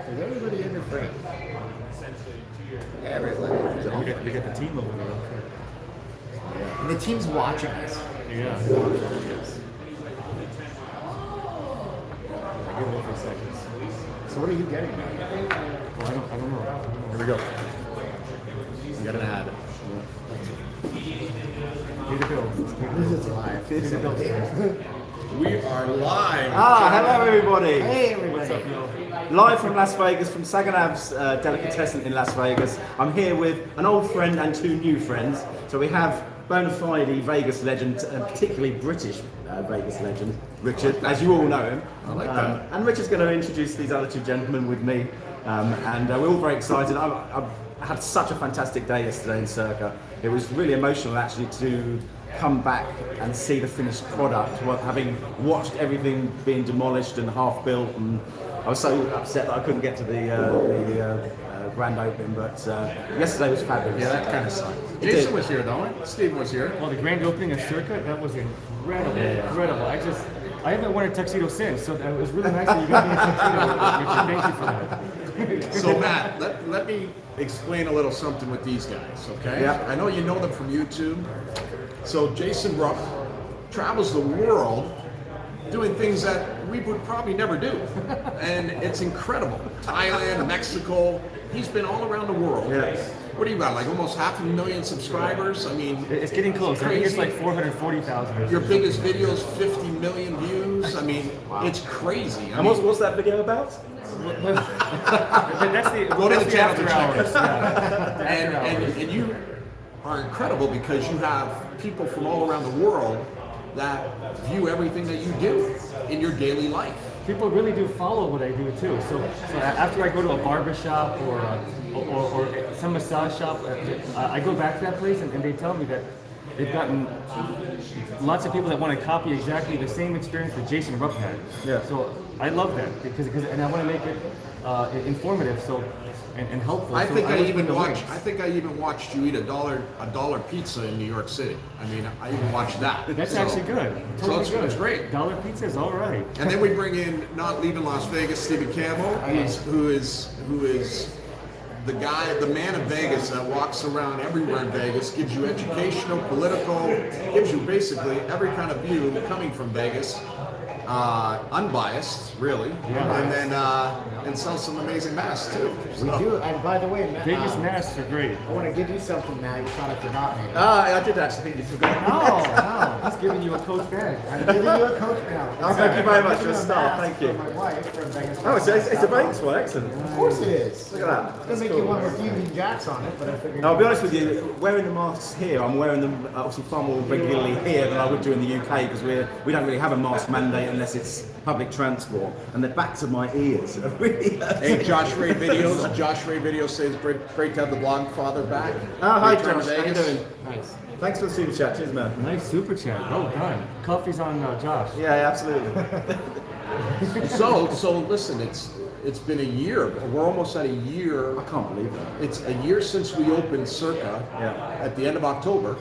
Is everybody in your frame? Everybody. We got the team over there. Yeah. And the team's watching us. Yeah. Yes. Give it for a second. So what are you getting now? Well, I don't know. Here we go. You got an ad. Pay the bill. This is live. Pay the bill. We are live. Hello everybody. Hey everybody. What's up, y'all? Live from Las Vegas, from Saginaw's Delicatessen in Las Vegas. I'm here with an old friend and two new friends. So we have bona fide Vegas legend, particularly British Vegas legend, Richard, as you all know him. I like that. And Richard's going to introduce these other two gentlemen with me. And we're all very excited. I had such a fantastic day yesterday in Circa. It was really emotional actually to come back and see the finished product, having watched everything being demolished and half built, and I was so upset that I couldn't get to the grand opening, but yesterday was fabulous. Yeah, that kind of sucked. It Jason did. was here, though. Steve was here. Well, the grand opening of Circa, that was incredible. Incredible. I haven't worn a tuxedo since, so it was really nice that you got me a tuxedo. Richard, thank you for that. So, Matt, let me explain a little something with these guys, okay? Yeah. I know you know them from YouTube. So, Jason Rupp travels the world doing things that we would probably never do. And it's incredible. Thailand, Mexico, he's been all around the world. Yes. What do you got, like almost 500,000 subscribers? I mean, It's getting close. I think it's like crazy. 440,000. Your biggest video's 50 million views. I mean, it's crazy. I And mean, what's that video about? But that's the, Go to that's the the channel after to check hours. it. Yeah. and you are incredible because you have people from all around the world that view everything that you do in your daily life. People really do follow what I do too. So after I go to a barber shop or some massage shop, I go back to that place and they tell me that they've gotten lots of people that want to copy exactly the same experience that Jason Rupp had. Yeah. So I love that because and I want to make it informative and helpful. I So think I always even put the watched. links. I think I even watched you eat a dollar pizza in New York City. I mean, I even watched that. That's So- actually good. So Totally it's, good. it's great. Dollar pizza is all right. And then we bring in, not leaving Las Vegas, Stephen Campbell, who is the guy, the man of Vegas that walks around everywhere in Vegas, gives you educational, political, gives you basically every kind of view coming from Vegas, unbiased, really, and then and sells some amazing masks too. We do, and by the way, Vegas masks are great. I want to give you something now. You thought I forgot maybe. I did actually think you forgot. No, He's giving you a Coach bag. I'm giving you a Coach now. Oh, thank you very much I'm for the giving start, a mask thank you. for my wife from Vegas. Oh, it's a Vegas one, excellent. Of course it is. Look at that. It's gonna make you one with Union Jacks on it, but I figured. Now, I'll be honest with you, wearing the masks here, I'm wearing them obviously far more regularly here than I would do in the UK because we don't really have a mask mandate unless it's public transport, and the backs of my ears are really. Hey, Josh Ray Videos. Josh Ray Videos says great to have the blonde father back. Oh, hi Return to Josh, how you Vegas. doing? Nice. Thanks for the super chat, cheers man. Nice super chat. Well done. Coffee's on Josh. Yeah, absolutely. So listen, it's been a year. We're almost at a year. I can't believe that. It's a year since we opened Circa at the end of October.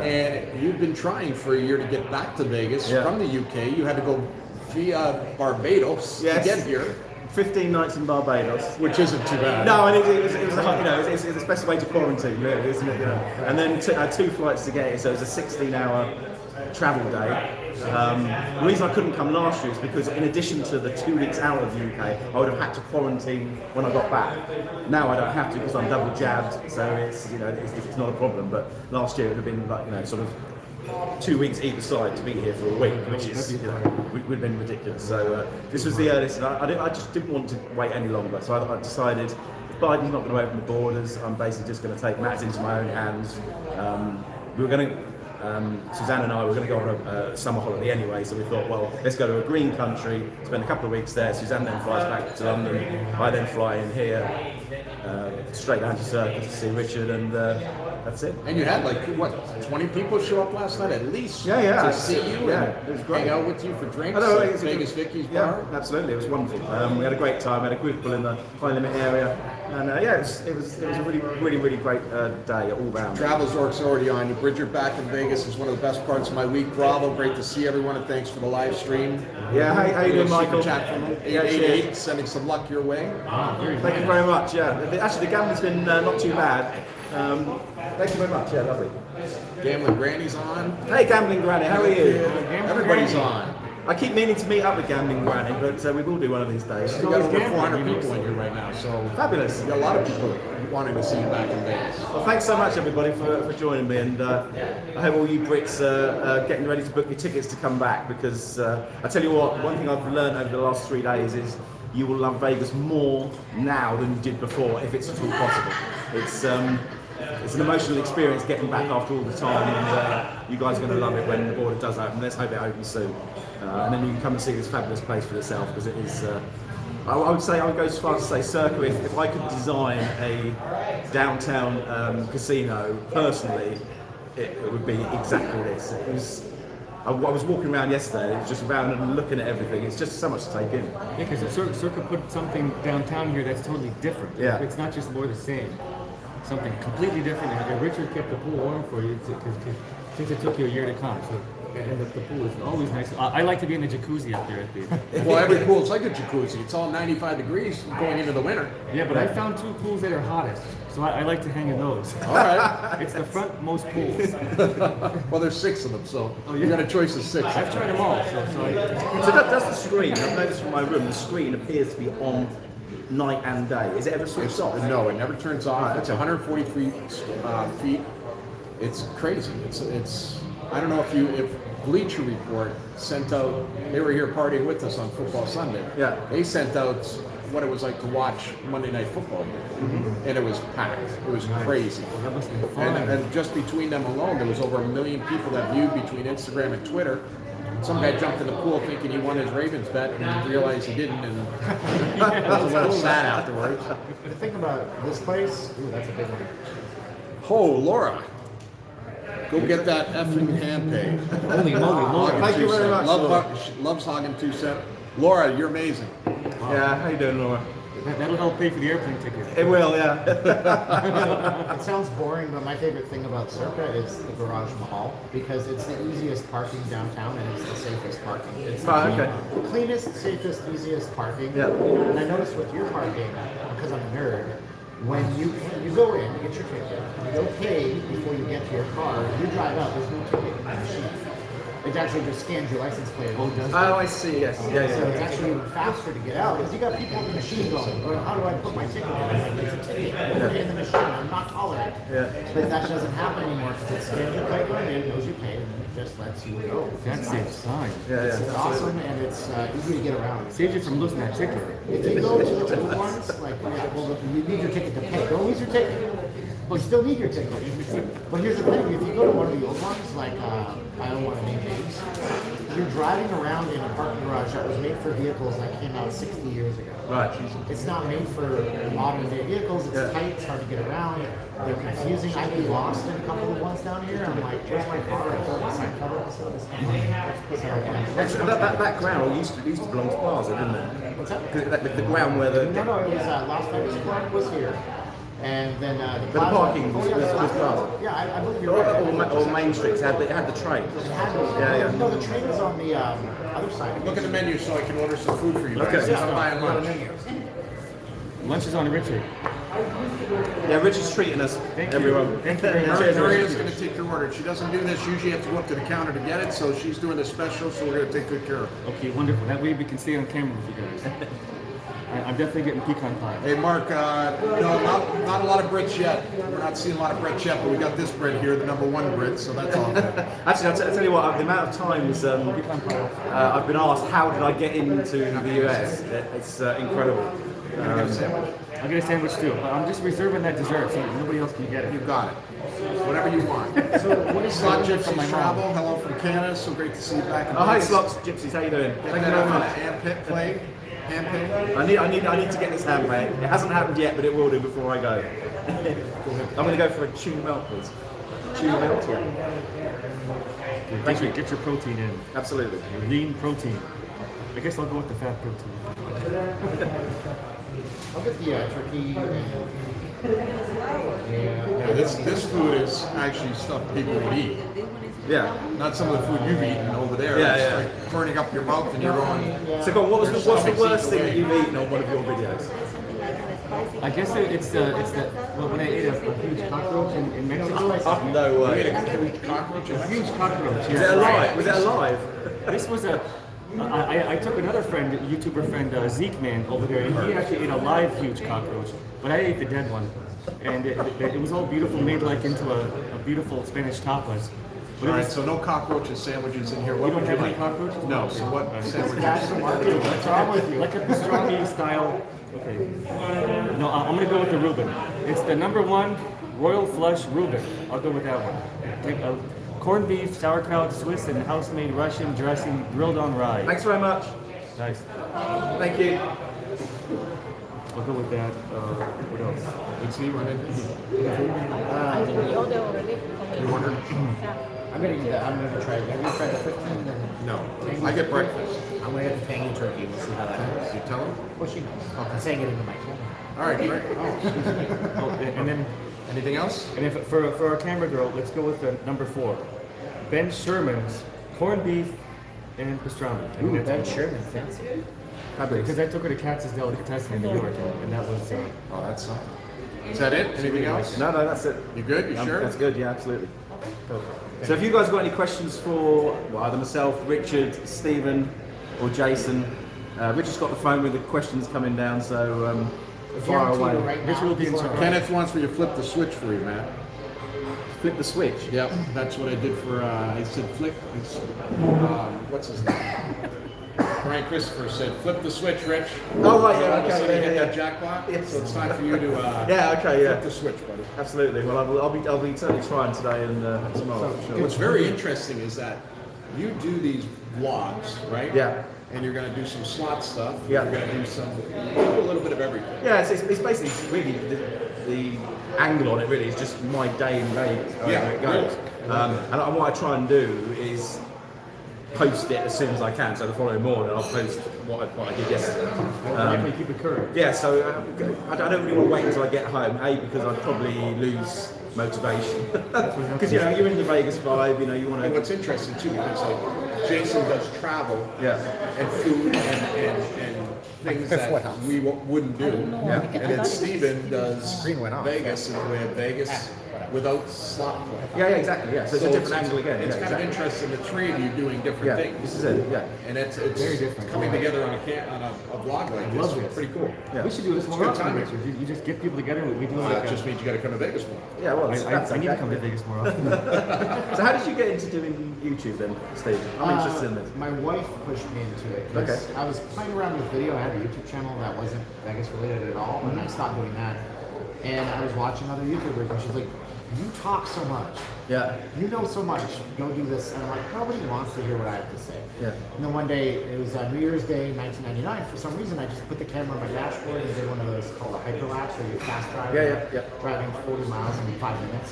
And you've been trying for a year to get back to Vegas from the UK. You had to go via Barbados to get here, 15 nights in Barbados. which isn't too bad. No, and it was it's the best way to quarantine, really, isn't it? You know? And then two flights to get here, so it was a 16-hour travel day. The reason I couldn't come last year is because in addition to the 2 weeks out of the UK, I would have had to quarantine when I got back. Now I don't have to because I'm double jabbed, so it's not a problem. But last year it would have been like sort of 2 weeks either side to be here for a week, which is would have been ridiculous. So this was the earliest, and I just didn't want to wait any longer. So I decided if Biden's not going to open the borders, I'm basically just going to take matters into my own hands. We were going to. Suzanne and I were going to go on a summer holiday anyway, so we thought, well, let's go to a green country, spend a couple of weeks there. Suzanne then flies back to London. I then fly in here, straight down to Circa to see Richard, and that's it. And you had like what, 20 people show up last night at least Yeah. to see you Yeah, and it was great. hang out with you for drinks. I know, at it's a Vegas good- Vicky's Yeah, bar. absolutely. It was wonderful. We had a great time. We had a group of people in the high limit area, and it was a really great day all round. Travel's Orc's already on. You Bridger back in Vegas. Vegas is one of the best parts of my week. Bravo, great to see everyone, and thanks for the live stream. Yeah, how you doing, Michael? Chat from Yeah, 888, sending some luck your way. Thank you very much. Yeah, actually the gambling's been not too bad. Thank you very much. Yeah, lovely. Gambling Granny's on. Hey, Gambling Granny, how are you? Everybody's on. I keep meaning to meet up with Gambling Granny, but we will do one of these days. We got over 400 people in here right now, so Fabulous. we got a lot of people wanting to see you back in Vegas. Well, thanks so much, everybody, for joining me, and I hope all you Brits are getting ready to book your tickets to come back, because I tell you what, one thing I've learned over the last 3 days is you will love Vegas more now than you did before, if it's at all possible. It's an emotional experience getting back after all the time, and you guys are going to love it when the border does open. Let's hope it opens soon, and then you can come and see this fabulous place for yourself, because it is. I would say, I would go as far as to say, Circa, if I could design a downtown casino personally, it would be exactly this. I was walking around yesterday, just around and looking at everything. It's just so much to take in. Yeah, because Circa put something downtown here that's totally different. Yeah. It's not just more the same. Something completely different. And Richard kept the pool warm for you since it took you a year to come. So, and the pool is always nice. I like to be in the jacuzzi up there at the. Well, every pool's like a jacuzzi. It's all 95 degrees going into the winter. Yeah, but I found 2 pools that are hottest, so I like to hang in those. All right. It's the frontmost pools. Well, there's 6 of them, so Oh, yeah. you got a choice of 6. I've tried them all, so So that's the screen. I've noticed from my room, the screen appears to be on night and day. Is it ever switched off? No, it never turns off. It's 143 feet. It's crazy. It's. I don't know if Bleacher Report sent out. They were here partying with us on Football Sunday. Yeah. They sent out what it was like to watch Monday Night Football here, and it was packed. It was crazy. that must be fun. And just between them alone, there was over 1 million people that viewed between Instagram and Twitter. Some guy jumped in the pool thinking he won his Ravens bet and realized he didn't, and was a little sad afterwards. The thing about this place, ooh, that's a big one. Oh, Laura, go get that effing hand paid. Holy moly, Lord. Thank you very much, Laura. She loves hogging 2 cents. Laura, you're amazing. Yeah, how you doing, Laura? That'll help pay for the airplane ticket. It will, yeah. It sounds boring, but my favorite thing about Circa is the Garage Mahal, because it's the easiest parking downtown and it's the safest parking. It's Okay. the cleanest, safest, easiest parking. Yeah. And I noticed with your parking, because I'm a nerd, when you go in, you get your ticket, you go pay before you get to your car, you drive out, there's no ticket in the machine. It actually just scans your license plate. Oh, does it? Oh, I see. Yes. Yeah, So it's yeah. actually even faster to get out because you got people in the machine going, well, how do I put my ticket in? I'm like, it's a ticket. Put it in the machine. I'm not tolerant. Yeah. But that doesn't happen anymore because it scans your plate going in, knows you paid, and it just lets you go. That saves time. Yeah, It's yeah. awesome and it's easy to get around. Saves you from losing that ticket. If you go to the old ones, like, well, you need your ticket to pay. Don't lose your ticket. Well, you still need your ticket. But here's the thing, if you go to one of the old ones, like, I don't want to name names, you're driving around in a parking garage that was made for vehicles that came out 60 years ago. Right. It's not made for modern day vehicles, it's Yeah. tight, it's hard to get around, they're confusing. I'd be lost in a couple of ones down here, I'm like, where's my car? I thought the side cover was Actually, that ground used to belong to Plaza, didn't it? What's that? 'Cause the ground where the No, it was Las Vegas Club was here. And then the the parking was the Plaza. Yeah, I believe you're right. Or Main Street had the train. Yeah, yeah. No, the train was on the other side. Look at the menu so I can order some food for you Okay. guys. I'm buying lunch. Lunch is on Richard. Yeah, Richard's treating us, Thank you. everyone. Thank you very much. Cheers, Maria's Richard. going to take your order. She doesn't do this. Usually you have to go up to the counter to get it, so she's doing the special, so we're going to take good care of her. Okay, wonderful. That way we can stay on camera with you guys. I'm definitely getting pecan pie. Hey, Mark, no, not a lot of Brits yet. We're not seeing a lot of Brits yet, but we got this Brit here, the #1 Brit, so that's all good. Actually, I'll tell you what, the amount of times I've been asked, how did I get into the US? It's incredible. I'll get a sandwich too. But I'm just reserving that dessert so nobody else can get it. You got it. Whatever you want. So what is Slot that? Gypsy Travel, hello from Canada, so great to see you back in Oh, hi, Vegas. Slots Gypsies, how you doing? Get Thank you that very on much. hand plate. Hand plate. I need to get this hand made. It hasn't happened yet, but it will do before I go. I'm going to go for a tuna melt, please. Tuna melt, yeah. Get your protein in. Absolutely. Lean protein. I guess I'll go with the fat protein. I'll get the turkey and Yeah, this food is actually stuff people would eat. Yeah. Not some of the food you've eaten over there. Yeah, It's yeah. like burning up your mouth and you're going. So, go on, what's the Stomach's worst thing eaten that you've eaten on one of your videos? I guess it's the well, when I ate a huge cockroach in Mexico. Oh, no You ate way. a huge cockroach. A huge cockroach. Was it alive? Was it alive? This was I took another friend, YouTuber friend, Zeke Man over there, and he actually ate a live huge cockroach, but I ate the dead one. And it was all beautiful, made like into a beautiful Spanish tapas. But All it right, was, so no cockroaches sandwiches in here. What you don't would you have any like? cockroaches? No. So what sandwiches? What's wrong with you? Like a pastrami style. Okay. No, I'm gonna go with the Reuben. It's the #1 Royal Flush Reuben. I'll go with that one. Take a corned beef, sauerkraut, Swiss, and house-made Russian dressing grilled on rye. Thanks very much. Nice. Thank you. I'll go with that. What else? Let's see, run in. I think we ordered already. You ordered? I'm gonna eat that. I'm gonna try it. Have you tried the 15? No. I get breakfast. I'm gonna get the tangy turkey. We'll see how that goes. You tell them? Well, she knows. I'm saying it into my camera. All right, great. Oh, and then Anything else? and if for our camera girl, let's go with the #4. Ben Sherman's corned beef and pastrami. I mean, Ooh, Ben that's Sherman, fancy. because I took her to Katz's Delicatessen in New York, and that was. Oh, that's something. Is that it? Anything else? No, that's it. You good? You sure? That's good, yeah, absolutely. So if you guys got any questions for either myself, Richard, Stephen, or Jason, Richard's got the phone with the questions coming down, so fire Guarantee away. you right This now, will be in before- Circa. Kenneth wants me to flip the switch for you, man. Flip the switch. Yep, that's what I did for, I said flip, what's his name? Brian Christopher said, flip the switch, Rich. Oh, right, yeah, All of a okay, sudden you yeah, hit yeah, that jackpot, Yes. so it's time for you to, Yeah, okay, yeah. flip the switch, buddy. Absolutely. Well, I'll be certainly trying today and tomorrow. for sure. What's very interesting is that you do these vlogs, right? Yeah. And you're gonna do some slot stuff. Yeah. You're gonna do a little bit of everything. Yeah, it's basically really the angle on it really is just my day in Vegas. Yeah, How it goes. And what I try and do is post it as soon as I can. So the following morning I'll post what I did yesterday. Definitely keep it current. Yeah, so I don't really want to wait until I get home. Because I'd probably lose motivation. Because you're in the Vegas vibe. You want And to. what's interesting too, because like Jason does travel Yeah. and food and things that we wouldn't do. Yeah. And then Steven does Screen went off. Vegas and we have Vegas without slot play. Yeah, exactly. Yeah, so it's a different angle again. It's yeah, kind exactly. of interesting, the three of you doing different Yeah, things. this is it. Yeah. And it's Very different. coming together on a vlog like this. love It's this. pretty cool. Yeah. We should do this more good often, timing. Richard. You just get people together and we do Well, like that just means you gotta come to Vegas more. Yeah, well, I need to come to Vegas more often. So how did you get into doing YouTube then, Steve? I'm interested in this. My wife pushed me into it. 'Cause Okay. I was playing around with video. I had a YouTube channel that wasn't Vegas related at all, and I stopped doing that. And I was watching other YouTubers, and she's like, "You talk so much. Yeah. You know so much. Go do this." And I'm like, "Nobody wants to hear what I have to say." Yeah. And then one day, it was New Year's Day, 1999. For some reason, I just put the camera on my dashboard and did one of those called a hyperlapse, where you fast drive. Yeah. Driving 40 miles in 5 minutes.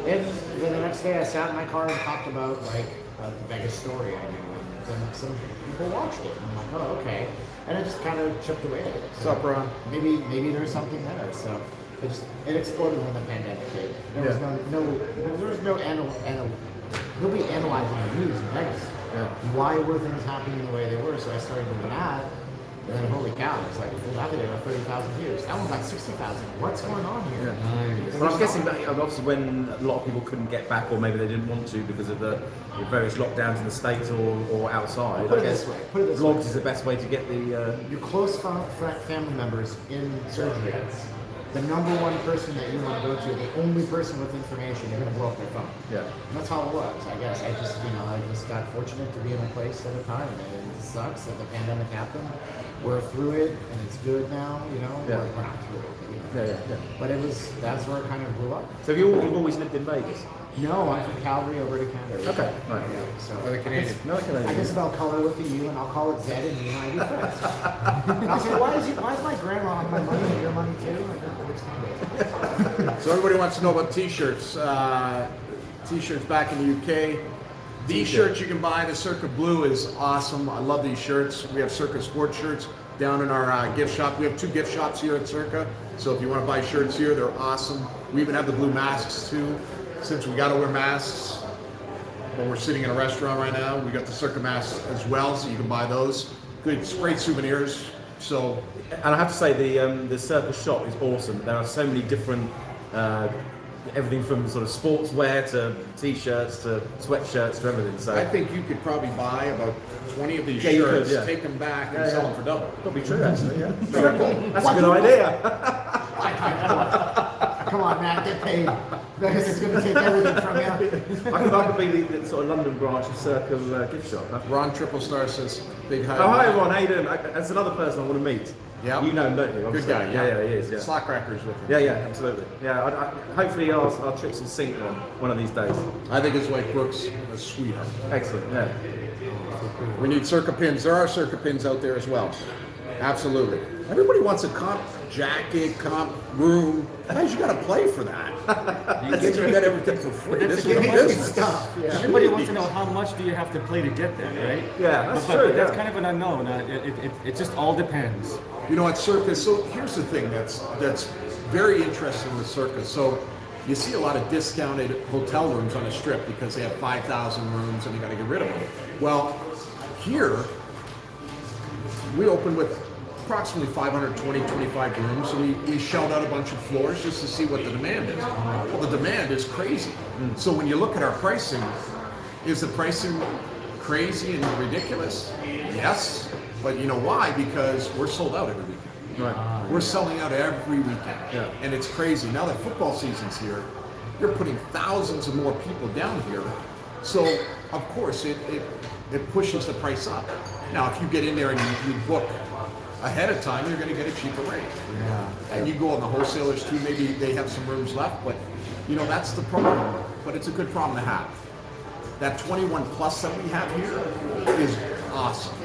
And then the next day, I sat in my car and talked about like the Vegas story I knew, and then some people watched it. And I'm like, "Oh, okay." And I just kind of chipped away at it. What's up, Ron? Maybe there's something there. So it exploded when the pandemic hit. There was nobody analyzing the news in Vegas. Yeah. Why were things happening the way they were? So I started doing that. And then holy cow, it's like that video got 30,000 views. That one's like 60,000. What's going on here? Well, I'm guessing that obviously when a lot of people couldn't get back, or maybe they didn't want to because of the various lockdowns in the States or outside, Put I it guess this way, put it this vlogs way. is the best way to get the. Your close family members in surgery, the number one person that you want to go to, the only person with information, you're going to blow up their phone. Yeah. And that's how it was, I guess. I just got fortunate to be in a place at a time. And it sucks that the pandemic happened. We're through it, and it's good now, Yeah. We're not through it, but, Yeah. But that's where it kind of blew up. So you've always lived in Vegas? No, I'm from Calgary, Alberta, Canada. Okay, right. Yeah, so Another Canadian. No, I guess I'll color with the U, and I'll call it Z, and you and I be friends. And I'll say, why is my grandma on my money and your money too? I don't understand it. So everybody wants to know about t-shirts. T-shirts back in the UK. These shirts you can buy, the Circa Blue is awesome. I love these shirts. We have Circa sports shirts down in our gift shop. We have 2 gift shops here at Circa. So if you want to buy shirts here, they're awesome. We even have the blue masks too, since we got to wear masks. Well, we're sitting in a restaurant right now. We got the Circa masks as well, so you can buy those. Good, great souvenirs. So, And I have to say the Circa shop is awesome. There are so many different, everything from sort of sportswear to t-shirts to sweatshirts to everything. So I think you could probably buy about 20 of these Yeah, you shirts, could, yeah. take them back, and Yeah, sell yeah. them for double. probably true actually. Yeah, that's a good idea. Come on, Matt, get paid. Vegas is going to take everything from you. I could be the sort of London branch of Circa gift shop. Huh? Ron Triple Star says, big hi. Oh, hi Ron, how you doing? That's another person I want to meet. Yeah. You know him, don't you? Good obviously? guy, Yeah, he is. Yeah. Slackcrackers with him. Yeah, absolutely. Yeah, hopefully our trips will sync one of these days. I think his wife Brooks a sweetheart. Excellent. Yeah. We need Circa pins. There are Circa pins out there as well. Absolutely. Everybody wants a comp jacket, comp room. Guys, you got to play for that. You get everything for free. This is a business. Stuff. Yeah. Everybody wants to know how much do you have to play to get there, right? Yeah, that's but, true, But that's yeah. kind of an unknown. It just all depends. You know, at Circa, so here's the thing that's very interesting with Circa. So you see a lot of discounted hotel rooms on the strip because they have 5,000 rooms and you got to get rid of them. Well, here, we opened with approximately 520, 25 rooms, so we shelled out a bunch of floors just to see what the demand is. Well, the demand is crazy. So when you look at our pricing, is the pricing crazy and ridiculous? Yes, but you know why? Because we're sold out every weekend. Right. We're selling out every weekend, Yeah. and it's crazy. Now that football season's here, you're putting thousands of more people down here, so of course it pushes the price up. Now, if you get in there and you book ahead of time, you're going to get a cheaper rate. Yeah. And you go on the wholesalers too, maybe they have some rooms left, but you know, that's the problem. But it's a good problem to have. That 21 plus that we have here is awesome.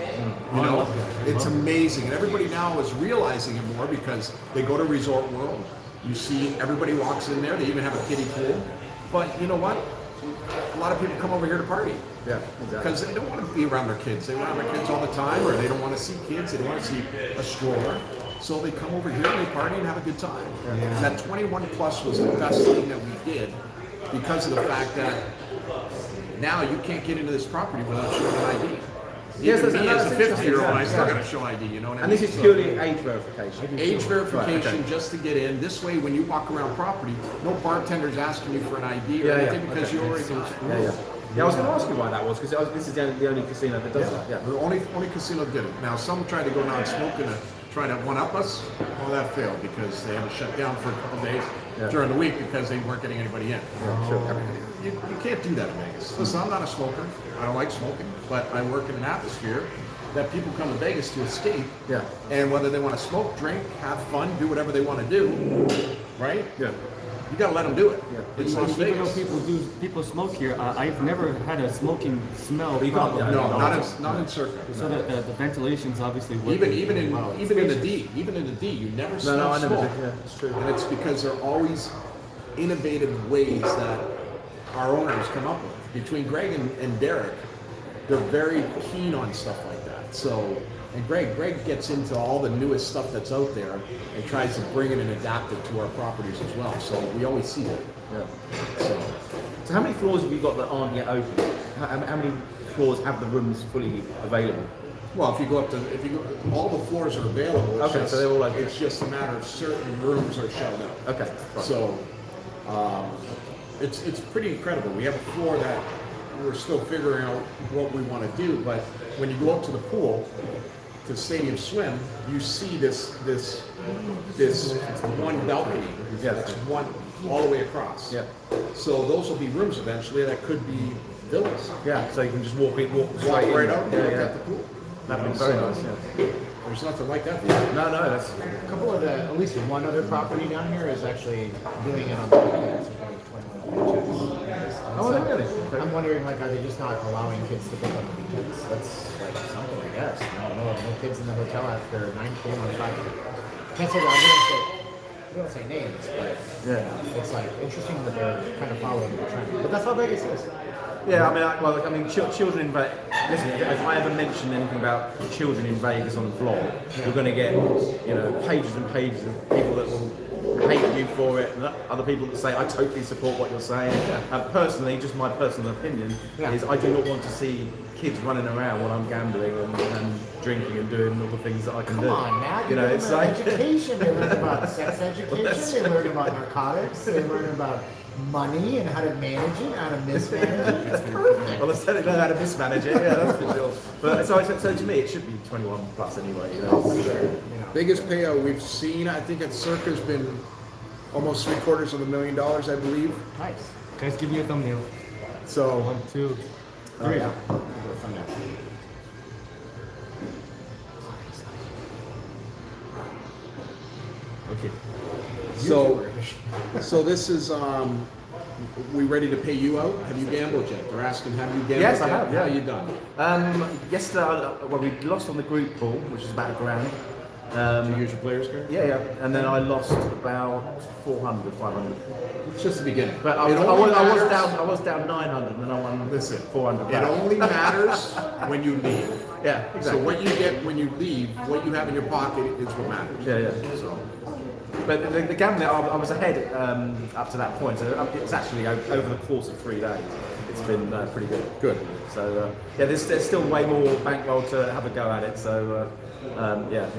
You know, it's amazing. And everybody now is realizing it more because they go to Resort World. You see everybody walks in there, they even have a kiddie pool. But you know what? A lot of people come over here to party. Yeah, exactly. Because they don't want to be around their kids. They want their kids all the time, or they don't want to see kids. They don't want to see a stroller. So they come over here and they party and have a good time. And that 21 plus was the best thing that we did because of the fact that now you can't get into this property without showing an ID. Yes, Even that's- me as a that's 50-year-old, I interesting. still got to show ID. You know what I And mean? this is So- purely age verification. age verification Right, okay. just to get in. This way, when you walk around property, no bartender's asking you for an ID or Yeah, anything yeah, because okay. you already got it. Yeah. Yeah, I was going to ask you why that was because this is the only casino that does that. Yeah. The only casino did it. Now, some tried to go non-smoking to try to one-up us. Well, that failed because they had to shut down for a couple days Yeah. during the week because they weren't getting anybody in. Yeah, sure. You can't do that in Vegas. Listen, I'm not a smoker. I don't like smoking, but I work in an atmosphere that people come to Vegas to escape. Yeah. And whether they want to smoke, drink, have fun, do whatever they want to do, right? Yeah. You got to let them do it. Yeah. It's Las Even though Vegas. people smoke here, I've never had a smoking smell. You can't- problem. No, not in Circa. So the ventilation's obviously working. Even in the D, you never smell No, I never smoke. did. Yeah, it's true. And it's because there are always innovative ways that our owners come up with. Between Greg and Derek, they're very keen on stuff like that. So, and Greg gets into all the newest stuff that's out there and tries to bring it and adapt it to our properties as well. So we always see that. Yeah. So So how many floors have you got that aren't yet open? How many floors have the rooms fully available? well, if you go, all the floors are available. It's Okay, so they're all open. It's just a matter of certain rooms are shelled out. Okay. Fine. So it's pretty incredible. We have a floor that we're still figuring out what we want to do, but when you go up to the pool, to Stadium Swim, you see this one balcony. Yeah. That's one all the way across. Yeah. So those will be rooms eventually. That could be villas. Yeah, so you can just walk Walk straight right in. out and Yeah, look yeah. at the pool. That'd be very nice. Yeah. There's nothing like that. No, that's A couple of at least one other property down here is actually doing it on the weekends. Oh, really? I'm wondering, like, are they just not allowing kids to pick up the weekends? That's like something, I guess. No kids in the hotel after 9 p.m. on Friday. Can't say that. I'm gonna say names, but yeah. it's like interesting that they're kind of following the trend. But that's how Vegas is. Yeah, I mean, children in Vegas. Listen, if I ever mention anything about children in Vegas on the vlog, you're going to get, pages and pages of people that will hate you for it, and other people that say I totally support what you're saying. Personally, just my personal opinion is I do not want to see kids running around while I'm gambling and drinking and doing all the things that I can do. Come on, Matt. You know, it's like education. They learn about sex education. They learn about narcotics. They learn about money and how to manage it, how to mismanage it. It's perfect. well, I said they know how to mismanage it. Yeah, that's for sure. But so to me, it should be 21 plus anyway. You know. Biggest payout we've seen, I think at Circa has been almost $750,000, I believe. Nice. Guys, give me a thumbnail. So 1, 2, 3. Yeah. Thumbnail. Okay. so this is we ready to pay you out? Have you gambled yet? They're asking, have you gambled Yes, yet? I have. Yeah. How you done? Yesterday, well, we lost on the group pool, which is about $1,000. Did you use your players card? Yeah, and then I lost about 400, 500. It's just the beginning. But I It was only matters- down 900, and then I won 400 It back. only matters when you leave. Yeah, So exactly. what you get when you leave, what you have in your pocket is what matters. Yeah. So But the gambling, I was ahead up to that point. So it's actually over the course of 3 days. It's been pretty good. good. So there's still way more bankroll to have a go at it. So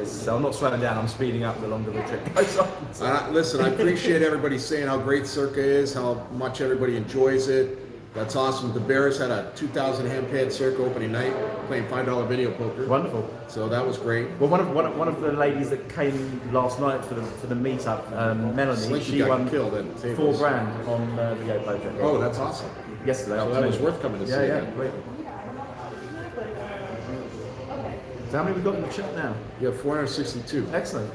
so I'm not slowing down. I'm speeding up the longer the trip goes on. So. Listen, I appreciate everybody saying how great Circa is, how much everybody enjoys it. That's awesome. The Bears had a 2,000 hand-pad Circa opening night, playing $5 video poker. Wonderful. So that was great. Well, one of the ladies that came last night for the meetup, Melanie, Slinky she got won killed at $4 tables. grand on video poker. Oh, that's awesome. Yesterday. So that was worth coming to see. Yeah, great. So how many we got in the chat now? You have 462. Excellent.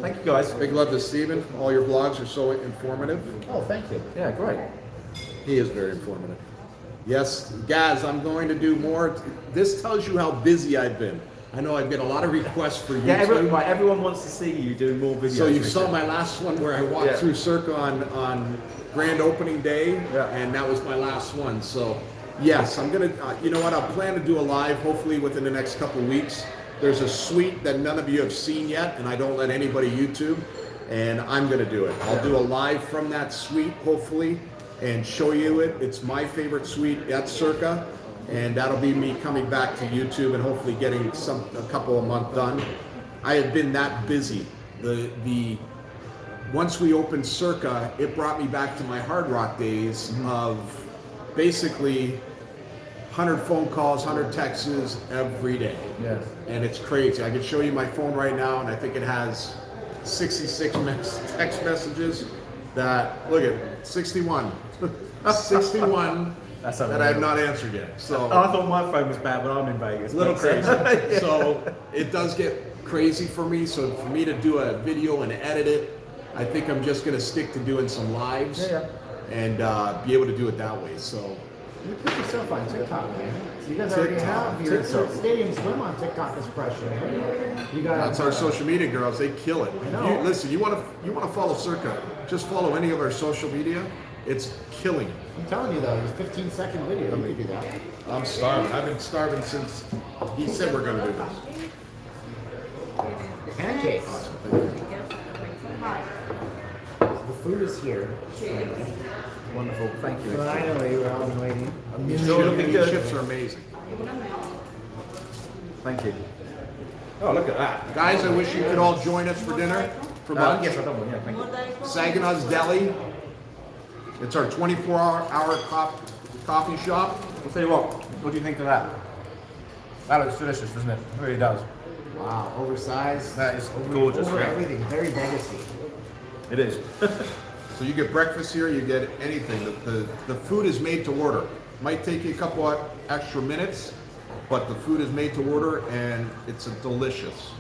Thank you guys. Big love to Steven. All your blogs are so informative. Oh, thank you. Yeah, great. He is very informative. Yes, guys, I'm going to do more. This tells you how busy I've been. I know I've got a lot of requests for YouTube. Yeah, everyone wants to see you doing more videos. So you saw my last one where I walked Yeah. through Circa on grand opening day, Yeah. and that was my last one. So yes, I'm gonna. You know what? I'll plan to do a live, hopefully within the next couple of weeks. There's a suite that none of you have seen yet, and I don't let anybody YouTube, and I'm gonna do it. I'll do a live from that suite, hopefully, and show you it. It's my favorite suite at Circa, and that'll be me coming back to YouTube and hopefully getting a couple of months done. I have been that busy. Once we opened Circa, it brought me back to my Hard Rock days of basically 100 phone calls, 100 texts every day. Yeah. And it's crazy. I can show you my phone right now, and I think it has 66 text messages that, look at 61. 61 That's that I have not answered yet. So I thought my phone was bad, but I'm in Vegas. a little But- crazy. So it does get crazy for me. So for me to do a video and edit it, I think I'm just going to stick to doing some lives and be able to do it that way. So You put yourself on TikTok, man. You guys already have your Stadium Swim on TikTok is crushing it. You got that's our social media girls. They kill it. know. Listen, you want to follow Circa? Just follow any of our social media. It's killing it. I'm telling you though, it's a 15-second video. You can do that. I'm starving. I've been starving since he said we're going to do this. Pancakes. The food is here. Wonderful, thank you. Finally, we're all waiting. These looking good. chips are amazing. Thank you. Oh, look at that. Guys, I wish you could all join us for dinner. For lunch. Yes, I don't want. Yeah, thank you. Saginaw's Deli. It's our 24-hour coffee shop. I'll tell you what do you think of that? That looks delicious, doesn't it? It really does. Wow, oversized. That is gorgeous. Over Yeah. everything, very Vegas-y. It is. So you get breakfast here, you get anything. The food is made to order. Might take you a couple of extra minutes, but the food is made to order and it's delicious.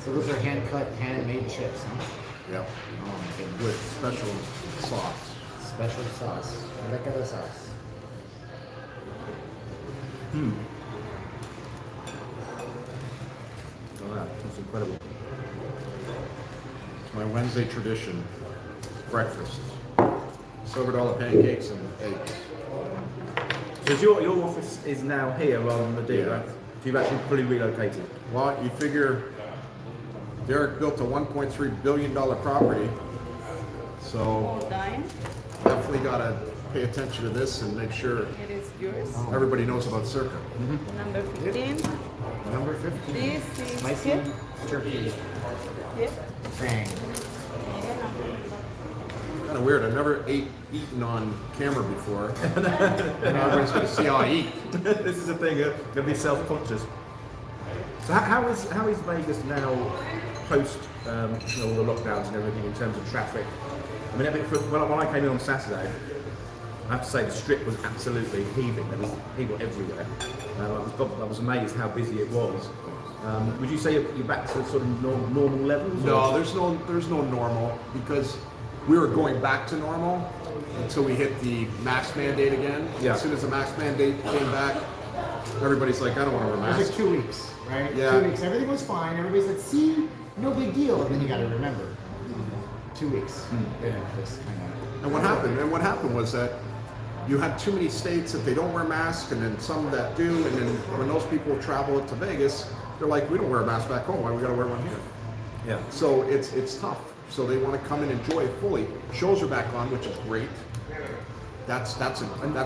So those are hand-cut, handmade chips, huh? Yeah. Oh my goodness. With special sauce. Special sauce. Look at the sauce. Oh, wow, that's incredible. It's my Wednesday tradition. Breakfast. Served all the pancakes and eggs. So your office is now here rather than the D, Yeah. right? So you've actually fully relocated. Well, you figure Derek built a $1.3 billion property, so All dime. definitely got to pay attention to this and make sure It is yours. everybody knows about Circa. Number 15. Number 15. This is Spicy here. turkey Here. thing. Kind of weird. I've never eaten on camera before. Now everybody's going to see how I eat. This is the thing, gonna be self-conscious. So how is Vegas now post all the lockdowns and everything in terms of traffic? I mean, when I came in on Saturday, I have to say the strip was absolutely heaving. There was people everywhere. I was amazed how busy it was. Would you say you're back to sort of normal levels? No, there's no normal because we were going back to normal until we hit the mask mandate again. Yeah. As soon as the mask mandate came back, everybody's like, I don't want to wear It was masks. like 2 weeks, right? Yeah. 2 weeks. Everything was fine. Everybody's like, see, no big deal. And then you got to remember, 2 weeks. Yeah, just kind of. And what happened was that you had too many states that they don't wear masks, and then some that do. And then when those people travel to Vegas, they're like, we don't wear a mask back home. Why we got to wear one here? Yeah. So it's tough. So they want to come and enjoy it fully. Shows are back on, which is great. That's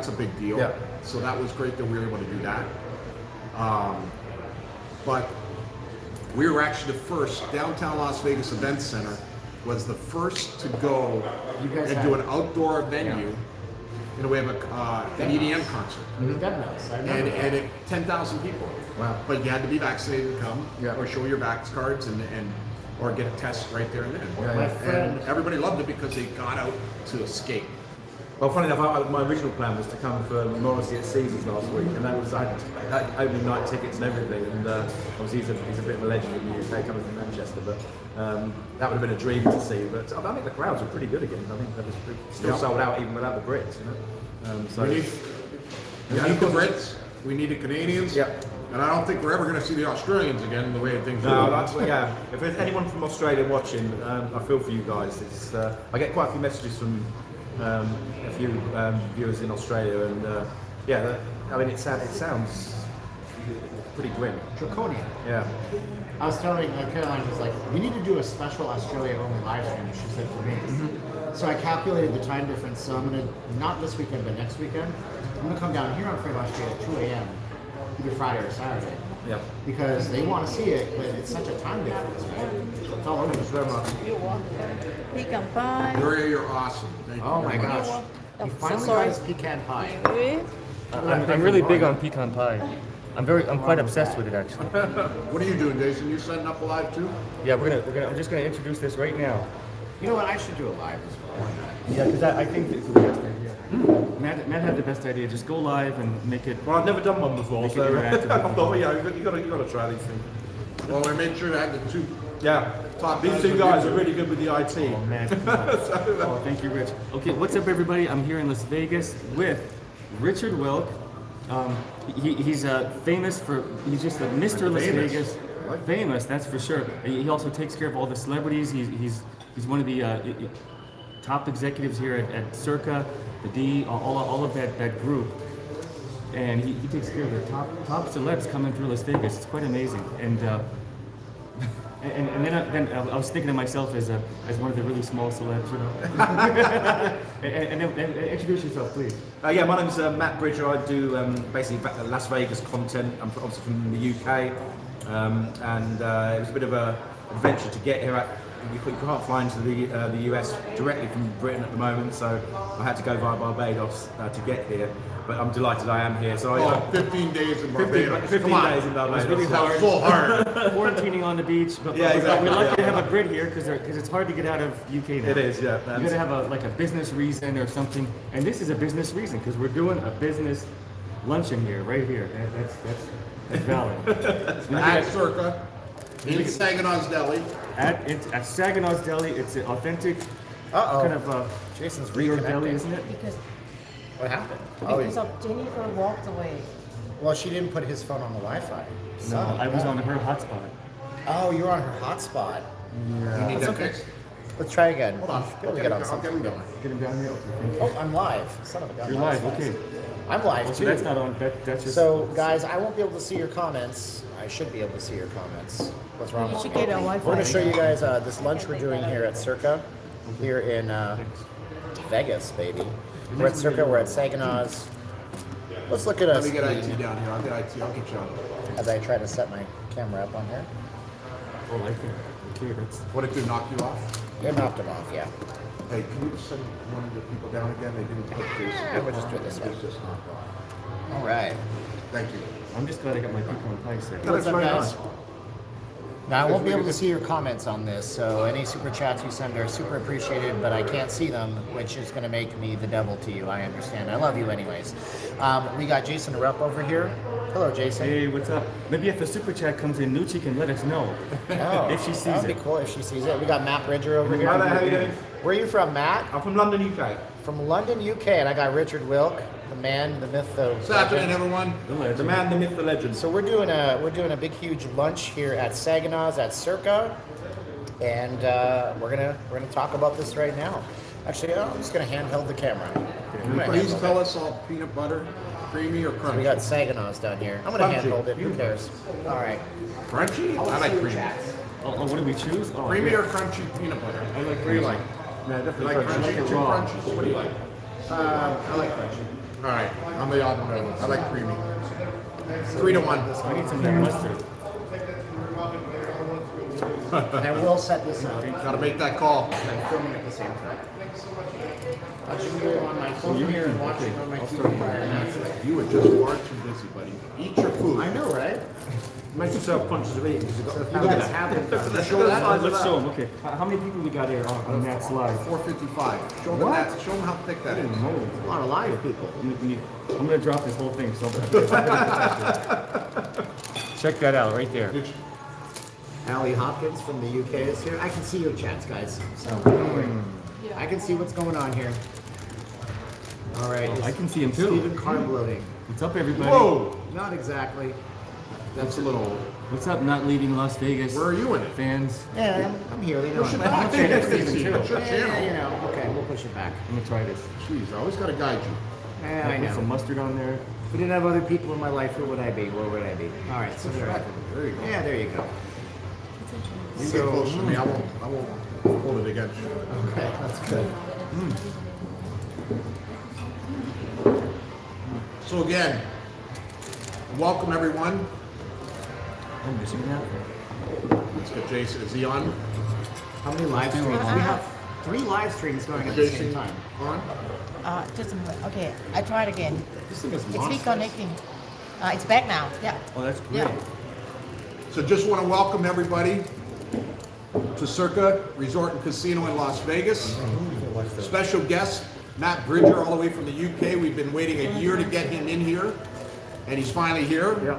a big deal. Yeah. So that was great that we were able to do that. But we were actually the first. Downtown Las Vegas Event Center was the first to go You guys and had- do an outdoor venue in a way of an EDM concert. That nuts. I remember that. And 10,000 people. Wow. But you had to be vaccinated to come, Yeah. or show your vax cards, or get a test right there and then. My friend- And everybody loved it because they got out to escape. Well, funny enough, my original plan was to come for Morrissey at Caesars last week, and that was I had opening night tickets and everything. And obviously he's a bit of a legend in the UK, coming from Manchester, but that would have been a dream to see. But I think the crowds were pretty good again. I think they were still sold out even without the Brits, you know. So We need the Brits, we need the Canadians, Yeah. and I don't think we're ever going to see the Australians again the way things no, are. that's yeah. If there's anyone from Australia watching, I feel for you guys. It's I get quite a few messages from a few viewers in Australia, and I mean it sounds pretty grim. Draconian. Yeah. I was telling Caroline, was like, we need to do a special Australia only live stream, she said for me. So I calculated the time difference, so I'm going to, not this weekend, but next weekend, I'm going to come down here on Frame Australia at 2 a.m., either Friday or Saturday. Yeah. Because they want to see it, but it's such a time difference, right? It's all over the Very much. You want pecan pie. You're awesome. Thank you Oh very my much. gosh. Oh, He so finally got sorry. his pecan pie. Really? I'm really big on pecan pie. I'm quite obsessed with it actually. What are you doing, Jason? You setting up a live too? Yeah, I'm just gonna introduce this right now. You know what? I should do a live as well. Yeah, because I think it's the best idea. Matt had the best idea. Just go live and make it. Well, I've never done one before, Make it so interactive. I thought, you got to try these things. Well, we made sure to have the two. Yeah. Top These guys two with guys you. are really good with the IT. Oh man. Oh, thank you, Rich. Okay, what's up, everybody? I'm here in Las Vegas with Richard Wilk. He's famous for, he's just a Mr. Las Famous. Vegas. Famous, that's for sure. He also takes care of all the celebrities. He's one of the top executives here at Circa, the D, all of that group. And he takes care of the top celebs coming through Las Vegas. It's quite amazing. And then I was thinking of myself as one of the really small celebs, you know. and introduce yourself, please. Yeah, my name's Matt Bridger. I do basically Las Vegas content. I'm obviously from the UK, and it was a bit of an adventure to get here. You can't fly into the US directly from Britain at the moment, so I had to go via Barbados to get here. But I'm delighted I am here. So Oh, 15 days in Barbados. 15 Come on. days in Barbados. really That was so hard. Quarantining on the beach, but Yeah, exactly, we're lucky to yeah. have a Brit here because it's hard to get out of UK now. It is, yeah. You gotta have a business reason or something, and this is a business reason because we're doing a business luncheon here, right here. That's valid. At Circa, in Saginaw's Deli. At Saginaw's Deli, it's an authentic Uh-oh. kind of Jason's New York reconnecting. deli, isn't it? Because What happened? because of Jennifer walked away. Well, she didn't put his phone on the Wi-Fi. No, I was on her hotspot. Oh, you were on her hotspot. You need That's that okay. fixed? Let's try again. Hold on. We'll get on something. going. Get him down here. Okay. Oh, I'm live. Son of a gun. You're live. Okay. I'm live So too. that's not on. That's just. So, guys, I won't be able to see your comments. I should be able to see your comments. What's wrong You with should you? get a Wi-Fi. We're going to show you guys this lunch we're doing here at Circa, here in Vegas, baby. We're at Circa, we're at Saginaw's. Let's look at Let us me get IT down here. I'll get IT. I'll get you on. as I try to set my camera up on here. Oh, I think. Okay, that's. What if it knocked you off? It knocked him off, yeah. Hey, can you just send one of the people down again? They didn't put this. Yeah, we'll just do it this way. Just knocked off. All right. Thank you. I'm just glad I got my pecan pie set. What's up, very guys? nice. Now, I won't be able to see your comments on this, so any super chats you send are super appreciated, but I can't see them, which is going to make me the devil to you. I understand. I love you anyways. We got Jason Rupp over here. Hello, Jason. Hey, what's up? Maybe if the super chat comes in, Nucci can let us know Oh, if she sees that would it. be cool if she sees it. We got Matt Bridger over here. Hi there, how you doing? Where are you from, Matt? I'm from London, UK. From London, UK, and I got Richard Wilk, the man, the myth, the What's happening, legend. everyone? The man, the myth, the legend. So we're doing a big huge lunch here at Saginaw's at Circa, and we're gonna talk about this right now. Actually, I'm just gonna handheld the camera. I'm gonna Please handhold tell it. us all peanut butter, creamy or We crunchy? got Saginaw's down here. I'm gonna Crunchy. handhold it. Who cares? All right. Crunchy? I like creamy. Oh, what do we choose? Oh, Creamy yeah. or crunchy peanut butter? I like What do you creamy. like? Yeah, You definitely. like crunchy. crunchy? it Two raw. crunchies? What do you like? I like crunchy. All right, I'm the odd one out. I like creamy. 3 to 1. I need some of that mustard. And we'll set this up. Gotta make that call. I'm filming at the same time. I should be on my phone here and watching on my TV. You were just far too busy, buddy. Eat your food. I know, right? Make yourself conscious of eating because you've got If you guys haven't done Show that. Let's show them. Okay. How many people we got here on that slide? 455. Show them that. Show them how thick that is. a lot of live people. I'm gonna drop this whole thing. So check that out right there. Allie Hopkins from the UK is here. I can see your chats, guys. So don't worry. I can see what's going on here. All right. I can see him too. Stephen carb loading. What's up, everybody? Whoa! Not exactly. That's a little. What's up? Not leaving Las Vegas. Where are you in it? Fans? Yeah, I'm here. They know. Push it I'm back. Okay, that's It's Stephen, too. your Yeah, channel. you know. Okay, we'll push it back. I'm gonna try this. Jeez, I always gotta guide you. Yeah, I Put some know. mustard on there. If we didn't have other people in my life, who would I be? Where would I be? All right, so there. There you go. Yeah, there you go. You get close to me. I won't hold it against you. Okay, that's good. So again, welcome everyone. I'm missing that. Let's get Jason. Is he on? How many live streams? We have 3 live streams going at the same Jason time. on? Just a moment. Okay, I tried again. This thing is It's monstrous. reconnecting. It's back now. Yeah. Oh, that's great. Yeah. So just want to welcome everybody to Circa Resort and Casino in Las Vegas. Special guest, Matt Bridger, all the way from the UK. We've been waiting a year to get him in here, and he's finally here. Yeah.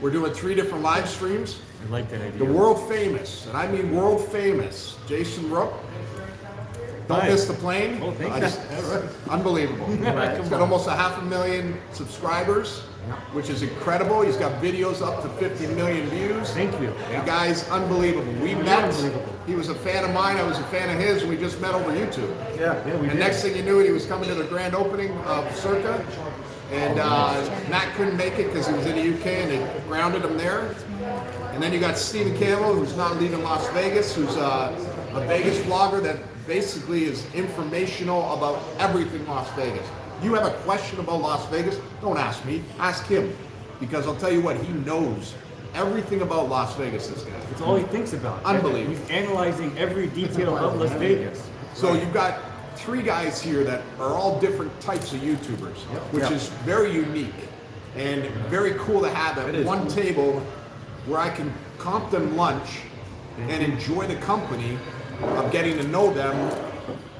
We're doing 3 different live streams. I like that idea. The world famous, and I mean world famous, Jason Rupp. Don't Hi. miss the plane. Oh, thank I you. just- Unbelievable. He's got almost 500,000 subscribers, which is incredible. He's got videos up to 50 million views. Thank you. The guy's unbelievable. We met. Unbelievable. He was a fan of mine. I was a fan of his, and we just met over YouTube. Yeah. Yeah, we And did. next thing you knew, he was coming to the grand opening of Circa, and Matt couldn't make it because he was in the UK, and they grounded him there. And then you got Stephen Campbell, who's not leaving Las Vegas, who's a Vegas vlogger that basically is informational about everything Las Vegas. You have a question about Las Vegas, don't ask me, ask him. Because I'll tell you what, he knows everything about Las Vegas, this guy. It's all he thinks about. Unbelievable. He's analyzing every detail of Las Vegas. So you've got 3 guys here that are all different types of YouTubers, which is very unique and very cool to have at one table where I can comp them lunch and enjoy the company of getting to know them,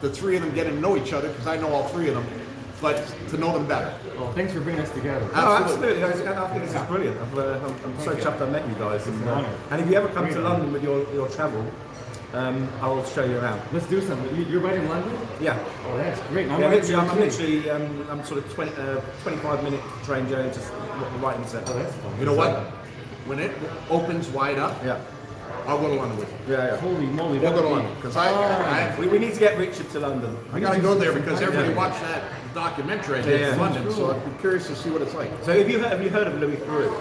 the 3 of them getting to know each other, because I know all 3 of them, but to know them better. Well, thanks for bringing us together. Oh, absolutely. I think this is brilliant. I'm so chuffed I met you guys. And if you ever come to London with your travel, I will show you around. Let's do something. You're right in London? Yeah. Oh, that's great. Yeah, literally, I'm sort of 25-minute train journey, just right in the centre. Oh, that's fun. You know what? When it opens wide up, Yeah. I'll go to London with you. Yeah, yeah. Holy moly! We'll that go to would London be- because We need to get Richard to London. I got to go there because everybody Yeah. watched that documentary I did Yeah, in yeah. London, so I'd be curious to see what it's like. So have you heard of Louis Theroux?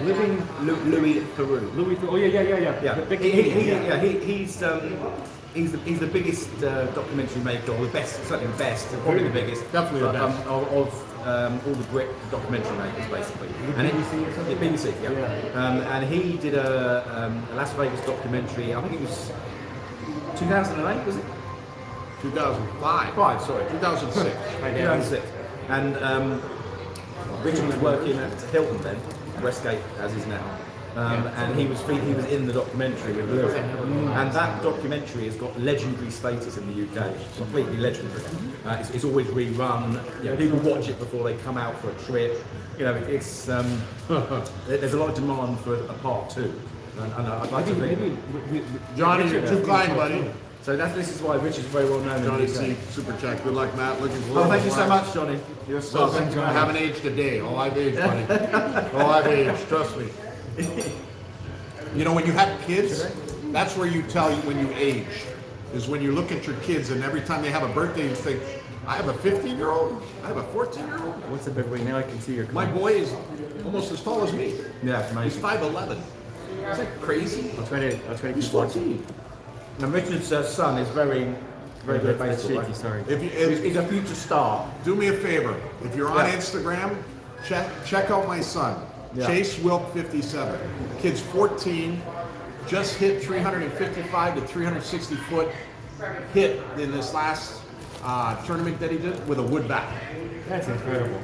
living Louis Theroux. Louis. Oh yeah. Yeah, The big he's the biggest documentary maker, or the best, certainly the best, probably the biggest. Definitely the best. Of all the Brit documentary makers, basically. And BBC or something? Yeah, BBC, yeah. Yeah. And he did a Las Vegas documentary. I think it was 2008, was it? 2005. 2006. 2006. And Richard was working at Hilton then, Westgate as is now. And he was in the documentary with Louis. And that documentary has got legendary status in the UK, completely legendary. It's always rerun. You know, people watch it before they come out for a trip. You know, it's there's a lot of demand for a part two. And I'd like to think. Johnny, you're too kind, buddy. So this is why Richard's very well known. Johnny in the C. UK. Super chat. Good luck, Matt. Looking forward. Oh, thank to you so the much, Johnny. You're Well, welcome. I haven't aged a day. Oh, I've aged, buddy. Oh, I've aged. Trust me. You know, when you have kids, that's where you tell you when you age. Is when you look at your kids, and every time they have a birthday, you think, I have a 15-year-old. I have a 14-year-old. What's up, everybody? Now I can see your. My boy is almost as tall as me. Yeah, it's He's amazing. 5'11". Is that crazy? I'll try to He's keep watching. 14. And Richard's son is very good at That's baseball. shaky. Right? Sorry. He's a future star. Do me a favor. If you're on Yeah. Instagram, check out my son, Yeah. Chase Wilk 57. Kid's 14, just hit 355 to 360 foot hit in this last tournament that he did with a wood bat. That's incredible.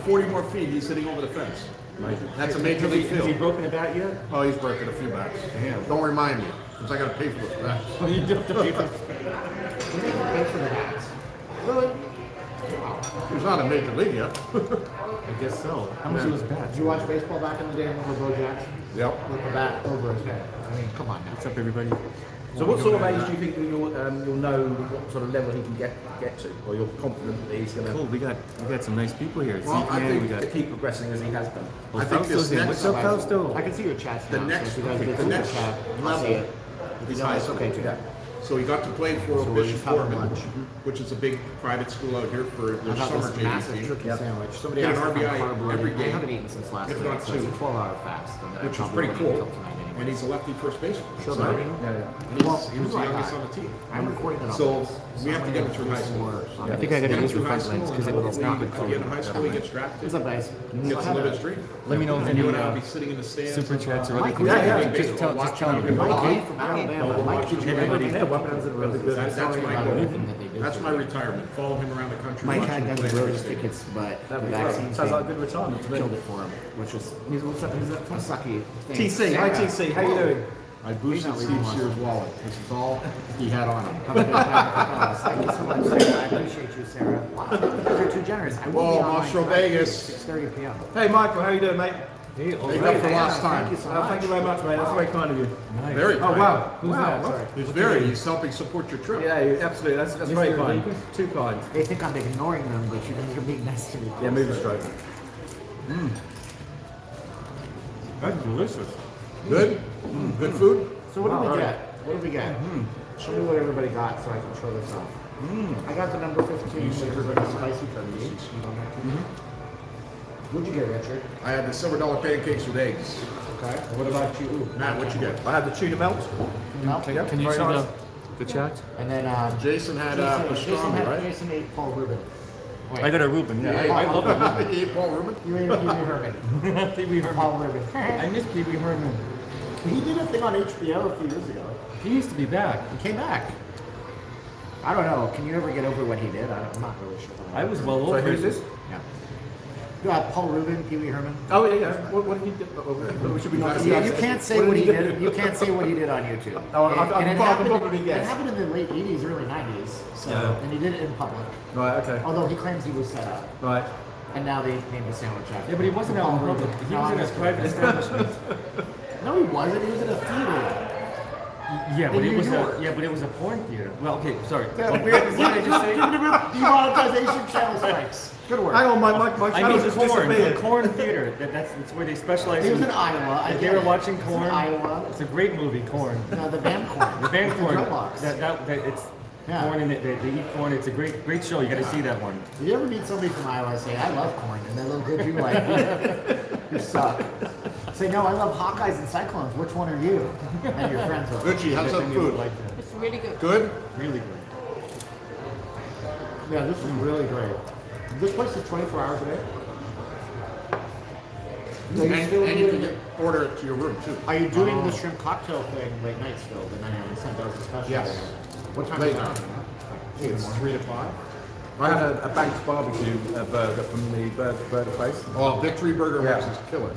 40 more feet, he's hitting over the fence. Amazing. That's a major league Has he field. broken a bat yet? Oh, he's broken a few bats. Damn. Don't remind me, because I got to pay for those bats. Oh, you don't have to. You didn't pay for the hats. Really? He's not a major league yet. I guess so. How much are those bats? Did you watch baseball back in the day when Bo Jackson? Yep. With the bat over his head. I mean, come on now. What's up, everybody? So what sort of age do you think you'll know what sort of level he can get to, or you're confident that he's going to Cool. We got some nice people here. Well, I think we got. keep progressing as he has done? Oh, I think Fausto's this here. next- What's up, Fausto? I can see your chats The now. next- so if you guys get the super next chat, I'll level see it. If you is don't, high it's school. okay too. So he got to play for So Bishop he's having Foreman, lunch. which is a big private school out here for I their got summer this massive JV team. turkey sandwich. Somebody Get an asked if I'm RBI carb every loading. I game, haven't eaten since last if night, not so it's two. a 12-hour fast. And then Which is probably pretty won't cool. eat till tonight anyway. And he's a lefty first baseman. Sure, So, buddy. and Well, he was the who do I youngest got? on the team. I'm recording it on So this. we have to get him through high school. I think I got to Get him use the through high front school, lens because and it's not good hopefully if he gets to high school, he gets What's drafted. up, guys? Gets to live his dream. Let me know if And any you and I will be sitting in the stands. super chats or other Mike, things. yeah, Just tell me. Mike came from Alabama. Mike, did you Everybody- ever get Weapons and Roses? That's Sorry my about goal. everything that they did That's to my him. retirement. Follow him around the country. Mike watch had him Guns play N' every Roses day. tickets, but the That'd be vaccine great. Sounds thing like a good retirement to me. killed it for him, which was What's up? Who's that? a sucky thing. TC, hi TC, how you doing? I boosted Steve Sears' wallet. This is all he had on him. Have a good time. Thank you so much, Sarah. I appreciate you, Sarah. Wow, you're too generous. I will Whoa, be online Mastro tonight at Vegas. 6:30 p.m. Hey Michael, how you doing, mate? Hey, all Make right. up for lost Thank time. you so much. Thank you very much, mate. That's very kind of you. Nice. Very Oh kind. wow, Who's wow. that? He's very. He's helping support your trip. Yeah, absolutely. That's very Mr. kind. Vegas? Too kind. They think I'm ignoring them, but you're being nice to me. Yeah, move it straight. That's delicious. Good. Good food. So what Wow, did we all get? What did we get? Show me what everybody got so I can show this off. I got the number 15, which is like a spicy turkey. What'd you get, Richard? I had the $silver pancakes with eggs. Okay. What about you? Ooh, Matt, what'd you get? I had the tuna melt. No? Can you Very show nice. the chat? And then Jason had pastrami, right? Jason ate Paul Rubin. Wait, I got a Reuben. Yeah, I love that. You ate Paul Rubin? you ate Pee Wee Herman. Pee Wee Herman. Paul Rubin. I miss Pee Wee Herman. He did a thing on HBO a few years ago. He used to be back. He came back. I don't know. Can you ever get over what he did? I'm not really sure. I was well So over. who's this? Yeah. You got Paul Rubin, Pee Wee Herman. Oh yeah. What did he do? We should be not Yeah, discussing. you can't say what he did. You can't say what he did on YouTube. Oh, I And it can happened- probably guess. It happened in the late 80s, early 90s. So, Yeah. and he did it in public. Right. Okay. Although he claims he was set up. Right. And now they named the sandwich after. Yeah, but he wasn't out in Paul public. Rubin. He No, was in I'm a just private kidding. establishment. No, he wasn't. He was in a theater. Yeah, but in it New was York. but it was a porn theater. Well, okay, sorry. Yeah, What did I just say? Demonetization channel strikes. Good work. Hang on, my I channel mean just corn, disappeared. the corn theater. That's where they specialize He was in. in Iowa. If you ever watching It's in Corn, Iowa. it's a great movie, Corn. No, the band corn. The band With Corn, dreadlocks. that it's Yeah. corn and they eat corn. It's a great show. You got to see that one. You ever meet somebody from Iowa and say, I love corn, and they look at you like, you suck. Say, no, I love Hawkeyes and Cyclones. Which one are you? And your friends are. Richie, how's that Then you food? like that. It's really good. Good? Really good. Yeah, this is really great. This place is 24 hours a day. So you And, still and you can doing- order it to your room too. Are you doing the shrimp cocktail thing late night still? The 99 cent does a special. Yes. What time Late is it? night. It's 3 to 5. I had a Banks barbecue burger from the burger place. Oh, Victory Burger Yeah. Mix is killer.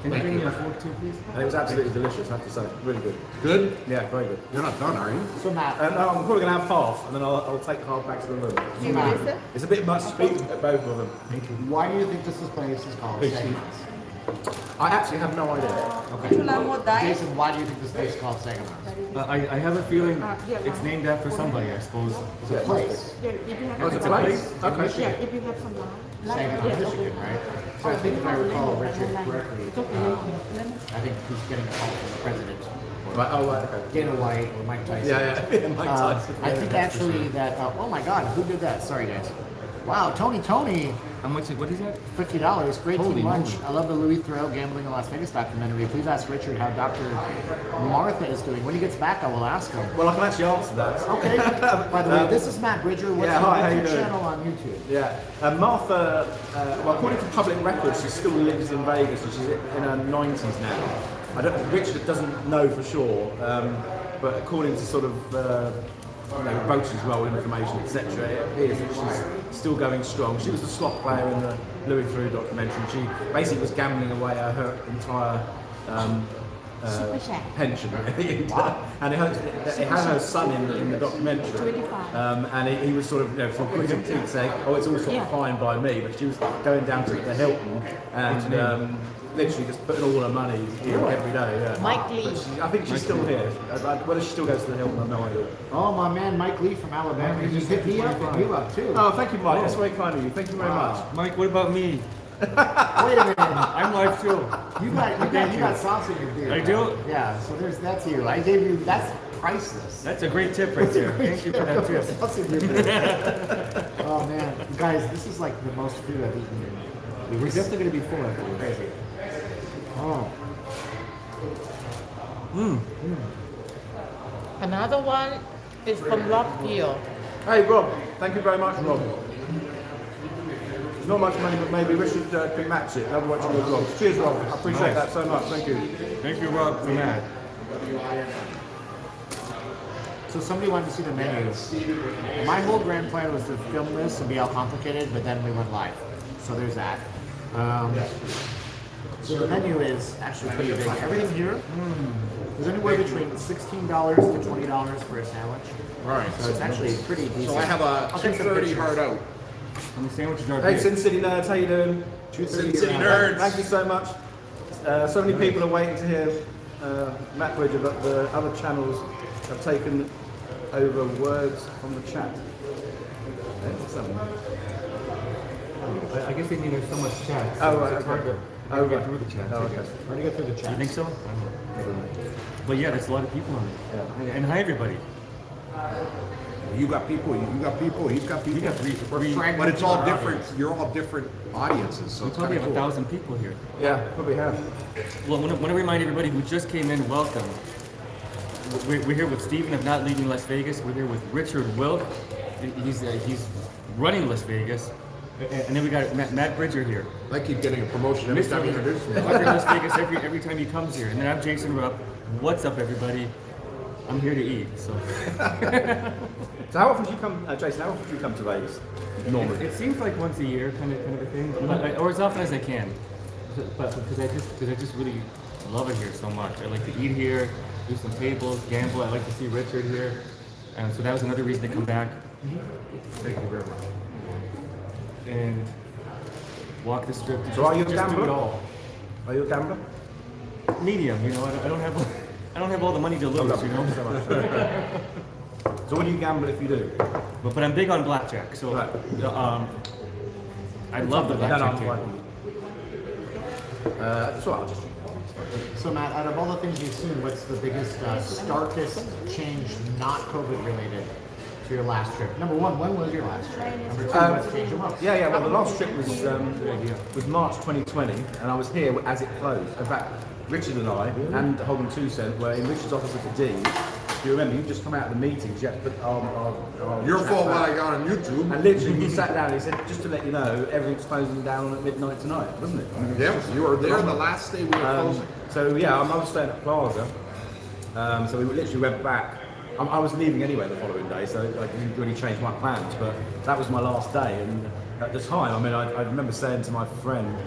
Can you bring me a fork too, please? And it was absolutely delicious, I have to say. Really good. Good? Yeah, very good. You're not done, are you? So Matt, No, I'm probably going to have half, and then I'll take half back to the room. Do you release it? It's a bit much to eat at both of them. why do you think this place is called Sagamores? I actually have no idea. Would you like more diet? Jason, why do you think this place is called Sagamores? I have a feeling it's named after somebody, I suppose. It's a place. Yeah, if you have Oh, it's a some place? lime. Okay. Yeah, if you have some lime. Saginaw, Michigan, right? So I think if I recall Richard correctly, It's okay. Lemon. I think he's getting a call from the president. Right, oh, right, okay. Dana White or Mike Tyson. Yeah. Mike Tyson. I think actually that, oh my God, who did that? Sorry guys. Wow, Tony, How much? What is that? $50, great Holy team lunch. moly. I love the Louis Theroux Gambling in Las Vegas documentary. Please ask Richard how Dr. Martha is doing. When he gets back, I will ask him. Well, I can actually answer that. Okay. By the way, this is Matt Bridger. What's Yeah, hi, how your you doing? channel on YouTube? Yeah, Martha, well, according to public records, she still lives in Vegas, and she's in her 90s now. Richard doesn't know for sure, but according to sort of voters' roll information, etc., it appears that she's still going strong. She was the slot player in the Louis Theroux documentary. She basically was gambling away her entire Super Shack. pension, really. And it had her son in the documentary. 25. And he was sort of, for gritting teeth saying, oh, it's all sort Yeah. of fine by me, but she was going down to the Hilton and literally just putting all her money in every day. Yeah. Mike Lee. I think she's still here. Whether she still goes to the Hilton, I have no idea. Oh, my man Mike Lee from Alabama. He just hit me up and you up too. Oh, thank you, Mike. That's very kind of you. Thank you very much. Mike, what about me? Wait a minute. I'm live too. You got sauce in your beard. I do? Yeah, so that's you. I gave you, that's priceless. That's a great tip right there. Thank you for that tip. Sauce in your beard. Oh man, guys, this is like the most food I've eaten. We're definitely gonna be full after this. Crazy. Oh. Another one is from Rupp Hill. Hey, Rob. Thank you very much, Rob. There's not much money, but maybe Richard can match it. Otherwise, you go, Rob. Cheers, Rob. I appreciate that so much. Thank you. Thank you, Rob, for that. So somebody wanted to see the menu. My whole grand plan was to film this and be all complicated, but then we went live. So there's that. So the menu is actually pretty big. Everything here is anywhere between $16 to $20 for a sandwich. Right. So it's actually pretty decent. So I have a I'll take some 230 pictures. hard out. And the sandwiches are Hey, big. Sin City Nerds, how you doing? Sin City Nerds. Thank you so much. So many people are waiting to hear Matt Bridger, but the other channels have taken over words from the chat. I guess they mean there's so much chat. Oh, right, It's hard okay. to Oh, get right. through the chat. Oh, okay. Where do you get through the You chat? think so? But yeah, there's a lot of people on it. And hi, everybody. You got people, you got people, he's got people. You got three. But it's all different. You're all different audiences, so We it's probably kind have of cool. 1,000 people here. Yeah, probably have. Well, I want to remind everybody who just came in, welcome. We're here with Stephen of Not Leaving Las Vegas. We're here with Richard Wilk. He's running Las Vegas. And then we got Matt Bridger here. I keep getting a promotion every time you introduce me. Running Las Vegas every time he comes here. And then I'm Jason Rupp. What's up, everybody? I'm here to eat. So So how often do you come, Jason, how often do you come to Vegas? Normally. it seems like once a year, kind of a thing, or as often as I can. But because I just really love it here so much. I like to eat here, do some tables, gamble. I like to see Richard here, and so that was another reason to come back. Thank you very much. And walk the strip. So are you a just do gambler? it all. Are you a gambler? Medium, you know. I don't have I don't have all the money to lose, you know. So much. So what do you gamble if you do? But I'm big on blackjack, so Right. I love the blackjack game. So I'll just. So Matt, out of all the things you've seen, what's the biggest, starkest change, not COVID related, to your last trip? Number one, when was your last trip? Number two, what's changed the most? Yeah. Well, the last trip was March 2020, and I was here as it closed. In fact, Richard and I and Holden 2 Cent were in Richard's office at the D. You remember, you just come out of the meetings. You had to put our Your fault what I got on YouTube. And literally, he sat down and he said, just to let you know, everything's closing down at midnight tonight, wasn't it? I mean, Yeah, you were there the last day we were closing. So yeah, I was staying at Plaza. So we literally went back. I was leaving anyway the following day, so I didn't really change my plans. But that was my last day, and at the time, I mean, I remember saying to my friend,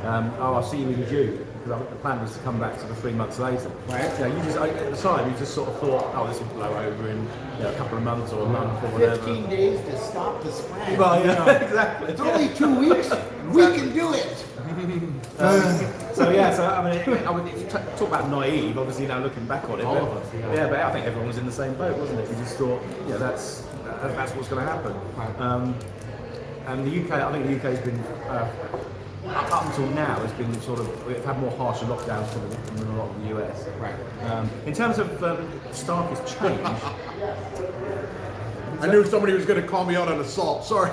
"Oh, I'll see you in June," because the plan was to come back sort of 3 months later. Right. You know, at the time, you just sort of thought, "Oh, this will blow over in a couple of months or a month or whatever." 15 days to stop the spread. Well, yeah, exactly. It's only 2 weeks. We can do it. So yeah, so I mean, I would talk about naive. Obviously, now looking back on it, All but, of us, yeah. yeah, but I think everyone was in the same boat, wasn't it? We just thought, yeah, that's what's going to happen. And the UK, I think the UK has been up until now has been sort of we've had more harsher lockdowns than a lot of the US. Right. In terms of starkest change, I knew somebody was going to call me out on assault. Sorry.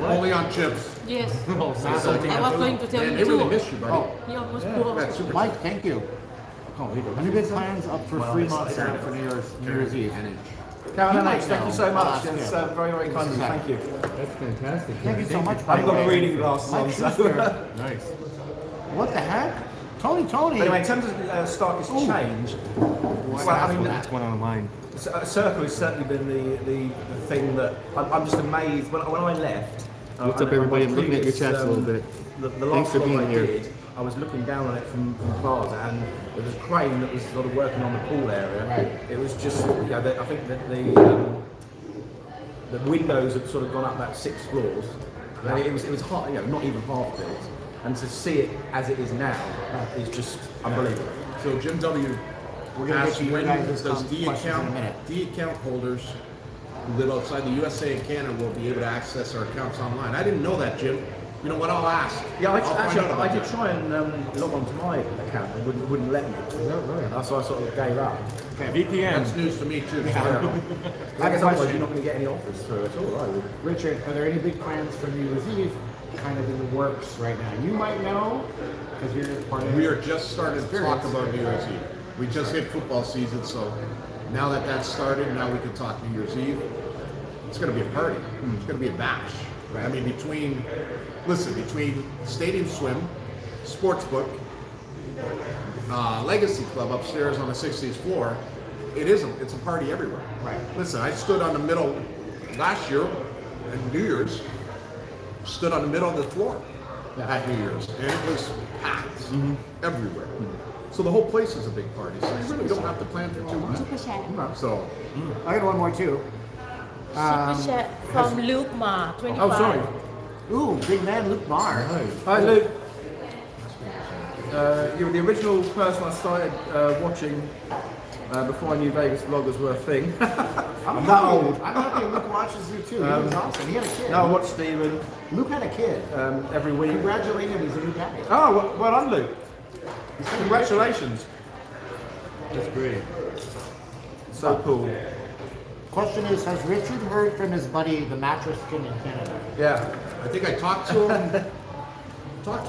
Only on chips. Yes. Oh, I was going to tell Man, you they really too. miss you, buddy. He almost poor. That's super. Mike, thank you. Any big plans up for Well, Fremont it's- Center for New Year's Eve? Caroline You H, might thank know. you so much. I'll It's ask you. very, very kind of you. Thank you. That's fantastic. Thank you so much. I've got Mike. my reading glasses on. Mike So. Schuster. Nice. What the heck? Tony. Anyway, in terms of starkest change, well, I mean, What's going on in mine? Circa has certainly been the thing that I'm just amazed when I left. What's up, and everybody? my I'm looking at your previous, chats a little bit. The Thanks last for vlog being I here. did, I was looking down on it from Plaza, and there was a crane that was sort of working on the pool area. Right. It was just, I think that the windows had sort of gone up about 6 floors. And it was hard, not even half built. And to see it as it is now is just unbelievable. So Jim W. We're gonna get asked to your when guys' does questions in a minute. D account holders who live outside the USA and Canada will be able to access our accounts online. I didn't know that, Jim. You know what? I'll ask. Yeah, I'll find actually, out about I did that. try and log onto my account and wouldn't let me. So I sort of gave up. VPN. That's news to me too. I guess otherwise you're not going to get any offers through at all, are you? Richard, are there any big plans for New Year's Eve kind of in the works right now? You might know, because you're part of We it. are just starting to talk about New Year's Eve. We just hit football season, so now that that's started, now we can talk New Year's Eve. It's going to be a party. It's going to be a bash. I mean, between Stadium Swim, Sportsbook, Legacy Club upstairs on the 60th floor, it's a party everywhere. Right. Listen, I stood on the middle last year at New Year's, stood on the middle of the floor at New Year's, and it was packed everywhere. So the whole place is a big party. So you really don't have to plan for too much. Super chat. So I got one more too. Super chat from Luke Ma, 25. Oh, sorry. Ooh, big man Luke Marr. Hi, Luke. You're the original person I started watching before I knew Vegas vloggers were a thing. I'm not old. I'm happy Luke watches you too. He was awesome. He had a kid. No, I watch Stephen Luke had a kid. every week. Congratulate him. He's a new daddy. Oh, well done, Luke. Congratulations. That's great. So cool. Question is, has Richard heard from his buddy, the mattress king in Canada? Yeah. I think I talked to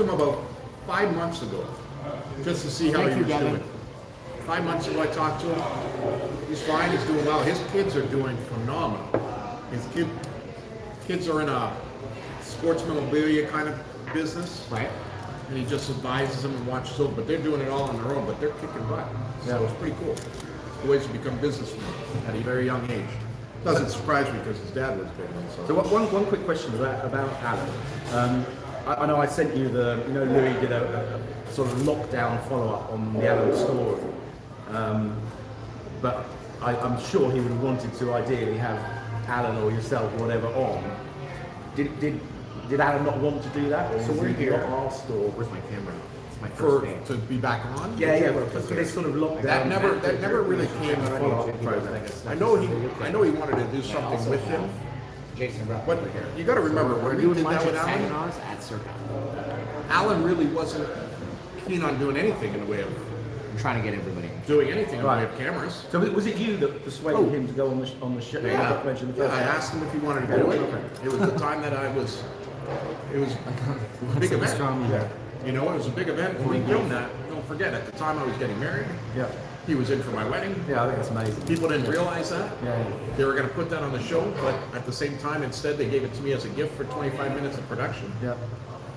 him about 5 months ago, just to see how Thank he you, was Gavin. doing. 5 months ago I talked to him. He's fine, he's doing well. His kids are doing phenomenal. His kids are in a sports memorabilia kind of business. Right. And he just advises them and watches over, but they're doing it all on their own, but they're kicking butt. So Yeah. it's pretty cool. Ways to become businessmen at a very young age. Doesn't surprise me because his dad was big. So one quick question about Alan. I know I sent you Louis did a sort of lockdown follow-up on the Alan story. But I'm sure he would have wanted to ideally have Alan or yourself or whatever on. Did did Alan not want to do that? Or So was we're he here. asked, or Where's my camera? It's my For first day. to be back on. yeah, for this sort of lockdown. That never really came to follow-up program. I know he wanted to do something with him, Jason Rupp but over here. you got to remember We're when we doing did lunch that with at Alan. Saginaw's at Circa. Alan really wasn't keen on doing anything in the way of I'm trying to get everybody. doing anything in the way Right. of cameras. So was it you that persuaded him to go on the show? Yeah, documentary in the yeah. first I place? asked him if he wanted to do it. It was the time that it was a big event. Yeah. You know, it was a big event. When we filmed that, don't forget, at the time I was getting married. Yeah. He was in for my wedding. Yeah, I think that's amazing. People didn't realize that. Yeah. They were going to put that on the show, but at the same time, instead, they gave it to me as a gift for 25 minutes of production. Yeah.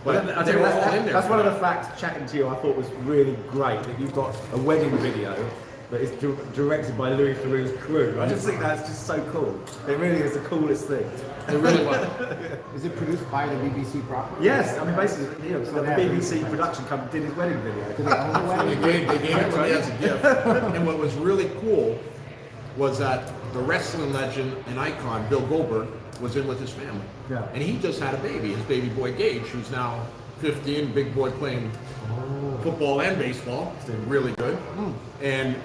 But I they think were all in there. that's one of the facts chatting to you I thought was really great, that you've got a wedding video that is directed by Louis Theroux's crew. I just think that's just so cool. It really is the coolest thing. It really was. Is it produced by the BBC property? Yes, I mean basically, you know, the BBC production company did his wedding video. Do they own the They wedding? gave it to me as a gift. And what was really cool was that the wrestling legend and icon, Bill Goldberg, was in with his family. Yeah. And he just had a baby, his baby boy Gage, who's now 15, big boy playing football and baseball. He's doing really good. And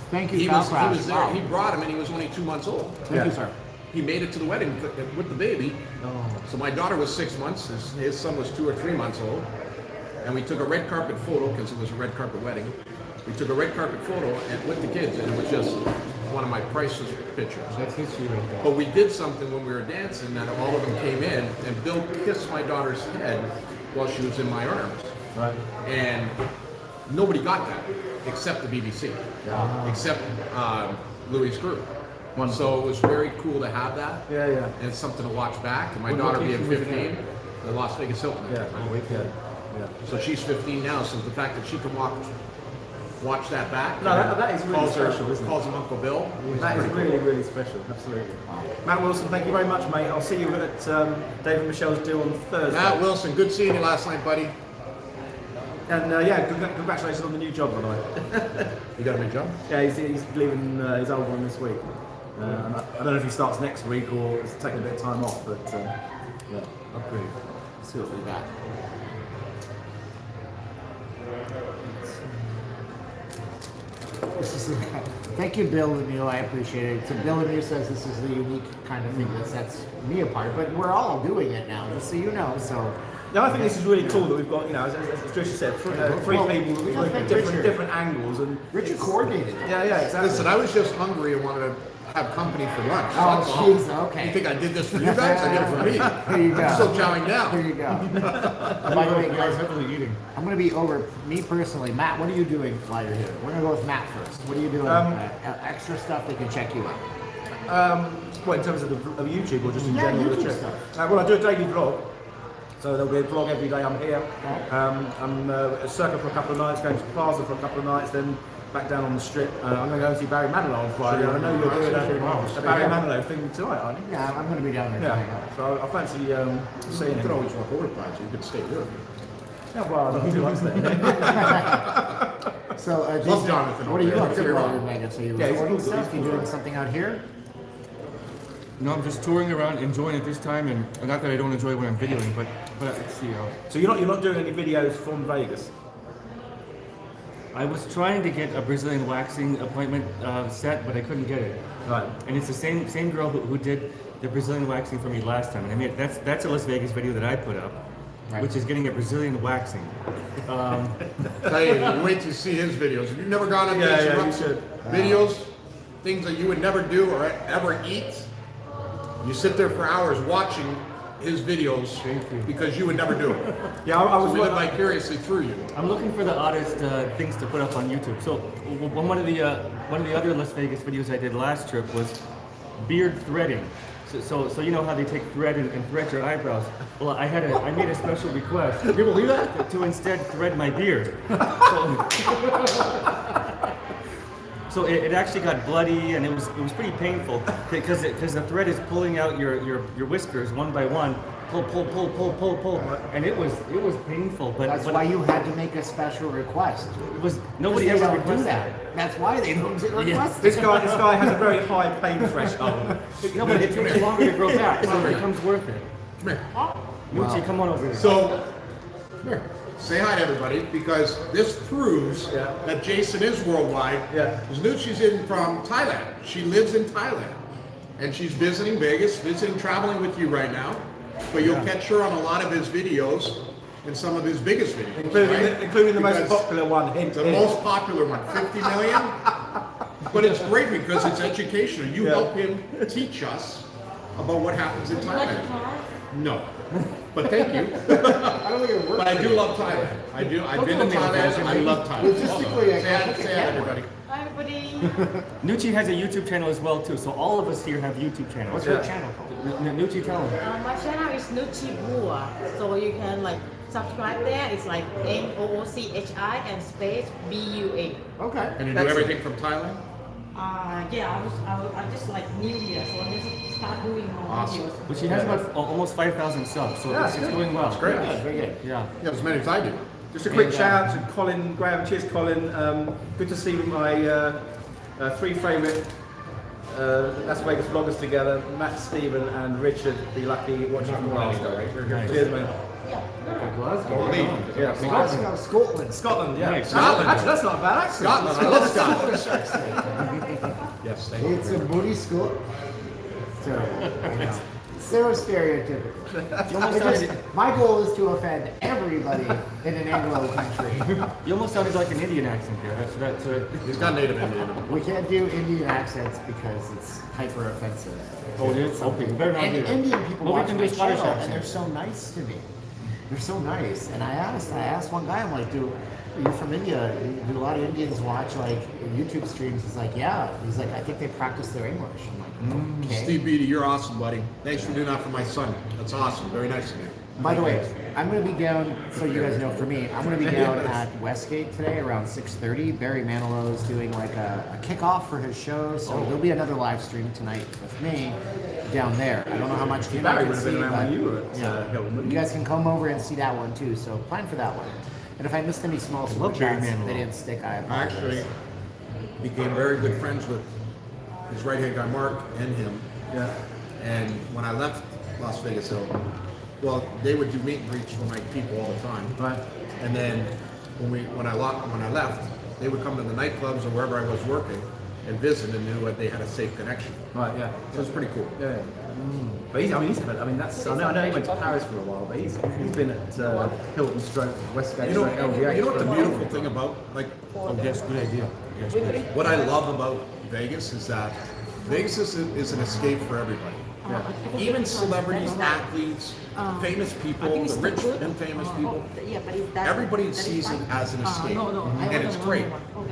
Thank you, he Kyle was Kraus. there. Wow. He brought him and he was only 2 months old. Thank you, sir. He made it to the wedding with the baby. Oh. So my daughter was 6 months, his son was 2 or 3 months old. And we took a red carpet photo, because it was a red carpet wedding. We took a red carpet photo and with the kids, and it was just one of my priceless pictures. That's history right there. But we did something when we were dancing that all of them came in, and Bill kissed my daughter's head while she was in my arms. Right. And nobody got that, except the BBC, except Louis' crew. So it was very cool to have that. Yeah, yeah. And it's something to watch back. And my What daughter being location was it 15, the Las Vegas Hilton. Yeah. Yeah. Yeah. So she's 15 now, so the fact that she can watch that back. No, that is really calls her- special, isn't it? Calls him Uncle Bill. That is really, really special. Absolutely. Matt Wilson, thank you very much, mate. I'll see you at David Michelle's do on Thursday. Matt Wilson, good seeing you last night, buddy. And yeah, congratulations on the new job, by the way. You got a new job? Yeah, he's leaving his old one this week. And I don't know if he starts next week or is taking a bit of time off, but yeah. Upgrade. Let's see what we got. This is thank you, Bill Lemieux. I appreciate it. So Bill Lemieux says this is the unique kind of thing that sets me apart, but we're all doing it now, just so you know. So No, I think this is really cool that we've got, you know, as Tricia said, three Well, people we gotta thank with Richard. different angles. And Richard coordinated that. yeah, exactly. Listen, I was just hungry and wanted to have company for lunch. Oh, That's all. jeez, okay. You think I did this for you guys? I did it for me. There you go. I'm still chowing down. There you go. By the way, guys, I'm going to be over, me personally, Matt, what are you doing while you're here? We're going to go with Matt first. What are you doing? Extra stuff they can check you out. Well, in terms of YouTube or just in Yeah, general? YouTube the trip? stuff. Well, I do a daily vlog. So there'll be a vlog every day I'm here. I'm at Circa for a couple of nights, going to Plaza for a couple of nights, then back down on the strip. I'm going to go and see Barry Manilow on Friday. I know you're doing a Barry Manilow thing tonight, aren't you? Yeah, I'm going to be down there. tonight. Yeah. So I fancy seeing You could him. always walk over to Plaza. You could stay here. Yeah, well, I do like that. So, Love Jonathan what are you over doing there. here while you're in Vegas? Are you Yeah, he's recording cool. stuff? He's You cool. doing something out here? No, I'm just touring around, enjoying it this time, and not that I don't enjoy when I'm videoing, but let's see. So you're not doing any videos from Vegas? I was trying to get a Brazilian waxing appointment set, but I couldn't get it. Right. And it's the same girl who did the Brazilian waxing for me last time. And I mean, that's a Las Vegas video that I put up, Right. which is getting a Brazilian waxing. Tell you, wait to see his videos. If you've never gone on Yeah, these yeah, you Rupp should. videos, things that you would never do or ever eat, you sit there for hours watching his videos because you would never do it. Yeah, I So was we live vicariously through you. I'm looking for the oddest things to put up on YouTube. So one of the other Las Vegas videos I did last trip was beard threading. So you know how they take thread and thread your eyebrows. Well, I made a special request. Can you believe that? To instead thread my beard. So it actually got bloody and it was pretty painful because the thread is pulling out your whiskers one by one, pull, and it was painful. But That's but why you had to make a special request. it was nobody They ever don't do requested that. it. That's why they don't request This it. guy has a very high pain threshold. No, but it takes longer to grow back, so it becomes worth it. Come here. Nucci, come on over here. So, come here. Say hi to everybody, because this proves that Jason is worldwide. Yeah. Because Nucci's in from Thailand. She lives in Thailand. And she's visiting Vegas, traveling with you right now. But you'll catch her on a lot of his videos and some of his biggest videos. Including the most Because popular one. the most popular one, 50 million. But it's great because it's educational. You help him teach us about what happens in Thailand. No. But thank you. I don't think it works. But I do love Thailand. I do. I've been to Thailand. I love Thailand. Logistically, I can't Say hi, everybody. Hi, everybody. Nucci has a YouTube channel as well too, so all of us here have YouTube channels. What's her channel called? Nucci, tell him. My channel is Nucci Bua, so you can like subscribe there. It's like NOOCHI and space BUA. Okay. And you do everything from Thailand? Yeah, I just like new year, so I just start doing more Awesome. videos. But she has about almost 5,000 subs, so it's doing well. Great. Yeah, very good. Yeah. Yeah, as many as I do. Just a quick shout out to Colin Graham. Cheers, Colin. Good to see my three favourite Las Vegas vloggers together: Matt, Stephen, and Richard. Be lucky watching from Glasgow. Cheers, man. Glasgow. Yeah, Glasgow, Scotland. Scotland. Yeah, Nice. Scotland. Actually, that's not a bad accent. Scotland. I love Scotland. Yes, thank you. It's a booty school. So stereotypical. My goal is to offend everybody in an Anglo country. You almost sounded like an Indian accent there. That's He's got native Indian. We can't do Indian accents because it's hyper offensive. Oh, it is? Okay, we better not And do that. Indian people Well, we watch can my do Scottish channel and accents. they're so nice to me. They're so nice. And I asked one guy, I'm like, dude, you're from India. Do a lot of Indians watch like YouTube streams? He's like, yeah. He's like, I think they practice their English. I'm like, okay. Steve Beatty, you're awesome, buddy. Thanks for doing that for my son. That's awesome. Very nice of you. By the way, I'm going to be down, so you guys know for me, I'm going to be down at Westgate today around 6:30. Barry Manilow is doing like a kickoff for his show, so there'll be another live stream tonight with me down there. I don't know how much you Barry can would have see, been around but when you were at Hilton, you wouldn't you? guys can come over and see that one too, so plan for that one. And if I missed any small super love Barry chats Manilow. they didn't stick, I I apologize. actually became very good friends with his right-hand guy, Mark, and him. Yeah. And when I left Las Vegas Hilton, well, they would do meet and greets for my people all the time. Right. And then when I left, they would come to the nightclubs or wherever I was working and visit and knew that they had a safe connection. Right. Yeah. So it was pretty cool. Yeah. But that's. I know he went to Paris for a while, but he's been at Hilton Stroke, Westgate You know, Stroke, LVH. you know what the for a beautiful while. thing about, like, Oh, yes, good idea. Yes, good. what I love about Vegas is that Vegas is an escape for everybody. Even celebrities, athletes, famous people, the rich and famous people, everybody sees it as an escape, and it's great.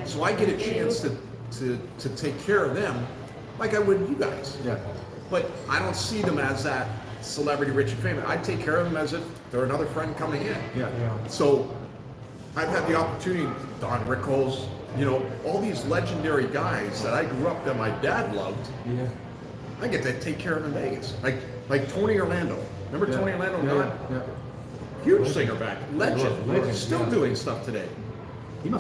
So I get a chance to take care of them like I would you guys. Yeah. But I don't see them as that celebrity, rich and famous. I take care of them as if they're another friend coming in. Yeah. So I've had the opportunity, Don Rickles, you know, all these legendary guys that I grew up that my dad loved. Yeah. I get to take care of in Vegas. Like Tony Orlando. Remember Tony Orlando? Yeah. Huge singer back, legend, Legend, still yeah. doing stuff today.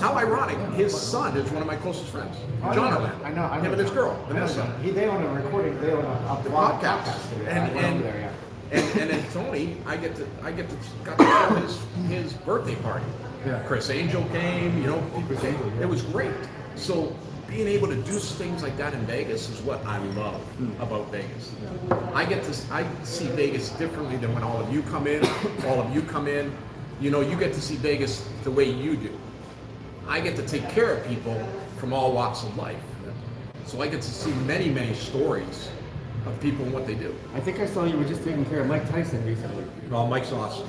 How ironic! His son is one of my closest friends, John Orlando. I know. Him and his girl, Vanessa. They own a recording, they own a The blog podcast, studio. I and went over and, there, yeah. and then Tony, I got to show his birthday party. Yeah. Chris Angel came, you know, people came. It was great. So being able to do things like that in Vegas is what I love about Vegas. I see Vegas differently than when all of you come in. All of you come in. You know, you get to see Vegas the way you do. I get to take care of people from all walks of life. So I get to see many, many stories of people and what they do. I think I saw you were just taking care of Mike Tyson recently. Well, Mike's awesome.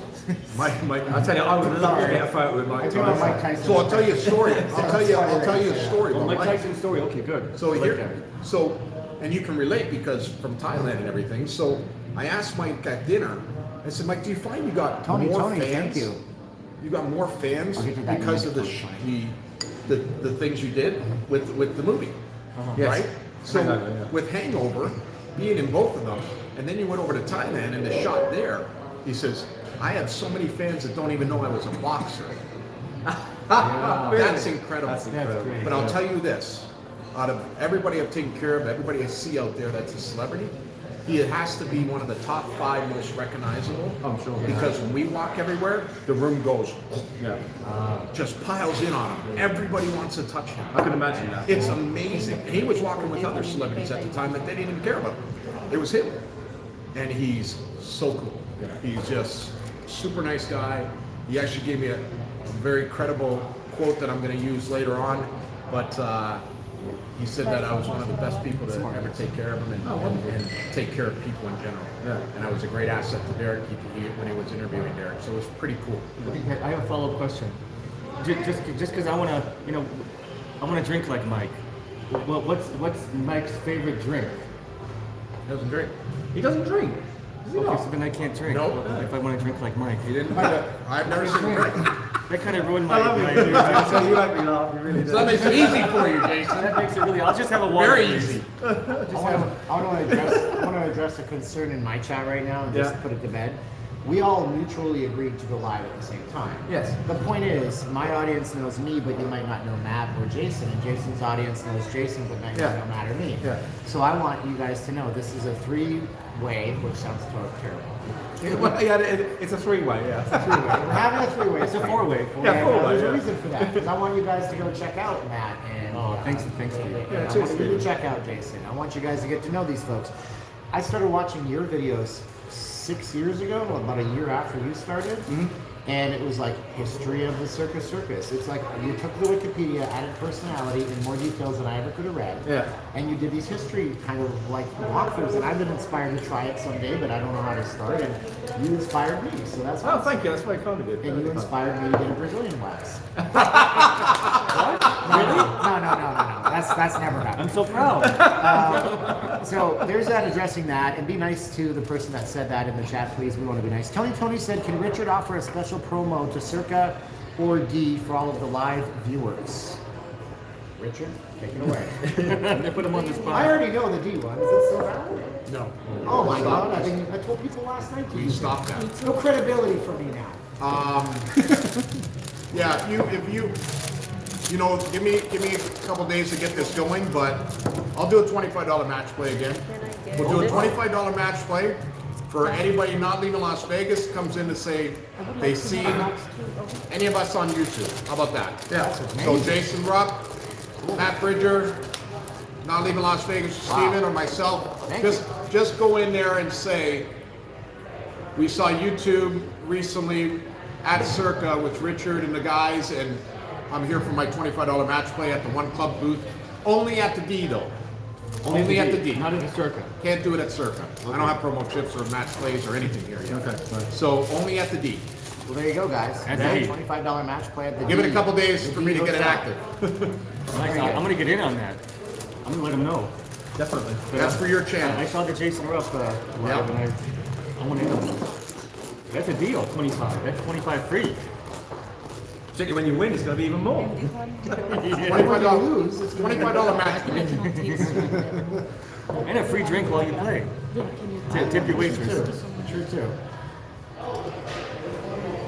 Mike, I tell you, I would love to get a photo with Mike I do know Tyson. Mike Tyson. So I'll tell you a story. I'll tell you a story Oh, about Mike Mike. Tyson's story. Okay, good. So I like here, that. so, and you can relate because from Thailand and everything. So I asked Mike at dinner. I said, Mike, do you find you got Tony, more Tony, fans? thank you. You got more fans I'll get to that because in of a the things you did with the movie, Yes. right? So Hangover, yeah. with Hangover, being in both of them, and then you went over to Thailand and the shot there. He says, I have so many fans that don't even know I was a boxer. That's incredible. That's incredible. great. But I'll tell you this, out of everybody I've taken care of, everybody I see out there that's a celebrity, he has to be one of the top 5 most recognizable. I'm sure. Because when we walk everywhere, the room goes, Yeah. just piles in on him. Everybody wants to touch him. I can imagine that. It's amazing. And he was walking with other celebrities at the time that they didn't even care about. It was him. And he's so cool. He's just super nice guy. He actually gave me a very credible quote that I'm going to use later on. But he said that I was one of the best people to ever take care of him and take care of people in general. Yeah. And I was a great asset to Derek when he was interviewing Derek. So it was pretty cool. I have a follow-up question. Just because I want to, I want to drink like Mike. Well, what's Mike's favorite drink? He doesn't drink. He doesn't drink. Does he Okay, not? so then I can't drink. No. If I want to drink like Mike. He didn't. I've never seen him drink. That kind of ruined my. I love you. my You make me laugh. You really do. So that makes it easy for you, Jason. that makes it really. I'll just have a water. Very please. easy. I want to address a concern in my chat right now and just Yeah. put it to bed. We all mutually agreed to go live at the same time. Yes. The point is, my audience knows me, but you might not know Matt or Jason, and Jason's audience knows Jason, but might not know Matt or me. Yeah. So I want you guys to know this is a 3-way, which sounds totally terrible. Well, yeah, it's a 3-way, yeah. It's a 3-way. We're having a 3-way. It's a 4-way. Yeah, 4-way, There's yeah. a reason for that, because I want you guys to go check out Matt and. Oh, thanks for you. I want you to check out Jason. I want you guys to get to know these folks. I started watching your videos 6 years ago, about a year after you started, and it was like history of the Circa Circus. It's like you took the Wikipedia, added personality, and more details than I ever could have read. Yeah. And you did these history kind of like walkthroughs, and I've been inspired to try it someday, but I don't know how to start. And you inspired me, so that's. Oh, thank you. That's very kind of you. And you inspired me to get a Brazilian wax. What? Really? No. That's never happened. I'm so proud. So there's that addressing that, and be nice to the person that said that in the chat, please. We want to be nice. Tony said, can Richard offer a special promo to Circa or D for all of the live viewers? Richard, take it away. They put him on the I spot. already know the D one. Is it still valid? No. Oh my God! I told people last night to We use stopped that. No credibility for me now. Yeah, if you give me a couple days to get this going, but I'll do a $25 match play again. We'll do a $25 match play for anybody not leaving Las Vegas comes in to say they seen any of us on YouTube. How about that? Yeah. So Jason Rupp, Matt Bridger, not leaving Las Vegas, Steven or myself, just go in there and say, we saw YouTube recently at Circa with Richard and the guys, and I'm here for my $25 match play at the One Club booth. Only at the D though. Only at the D. Not at the Circa. Can't do it at Circa. I don't have promo chips or match plays or anything here yet. Okay, fine. So only at the D. Well, there you go, guys. At the D. $25 match play at the Give D. it a couple days The for me D to get it hotel. active. Nice. I'm gonna get in on that. I'm gonna let him know. Definitely. That's for your I channel. saw the Jason Rupp live, Yeah. and I want to know. That's a deal. 25. That's 25 free. Particularly when you win, it's going to be even more. $25 $25 match play. And a free drink while you play. Tip your waitress. True too.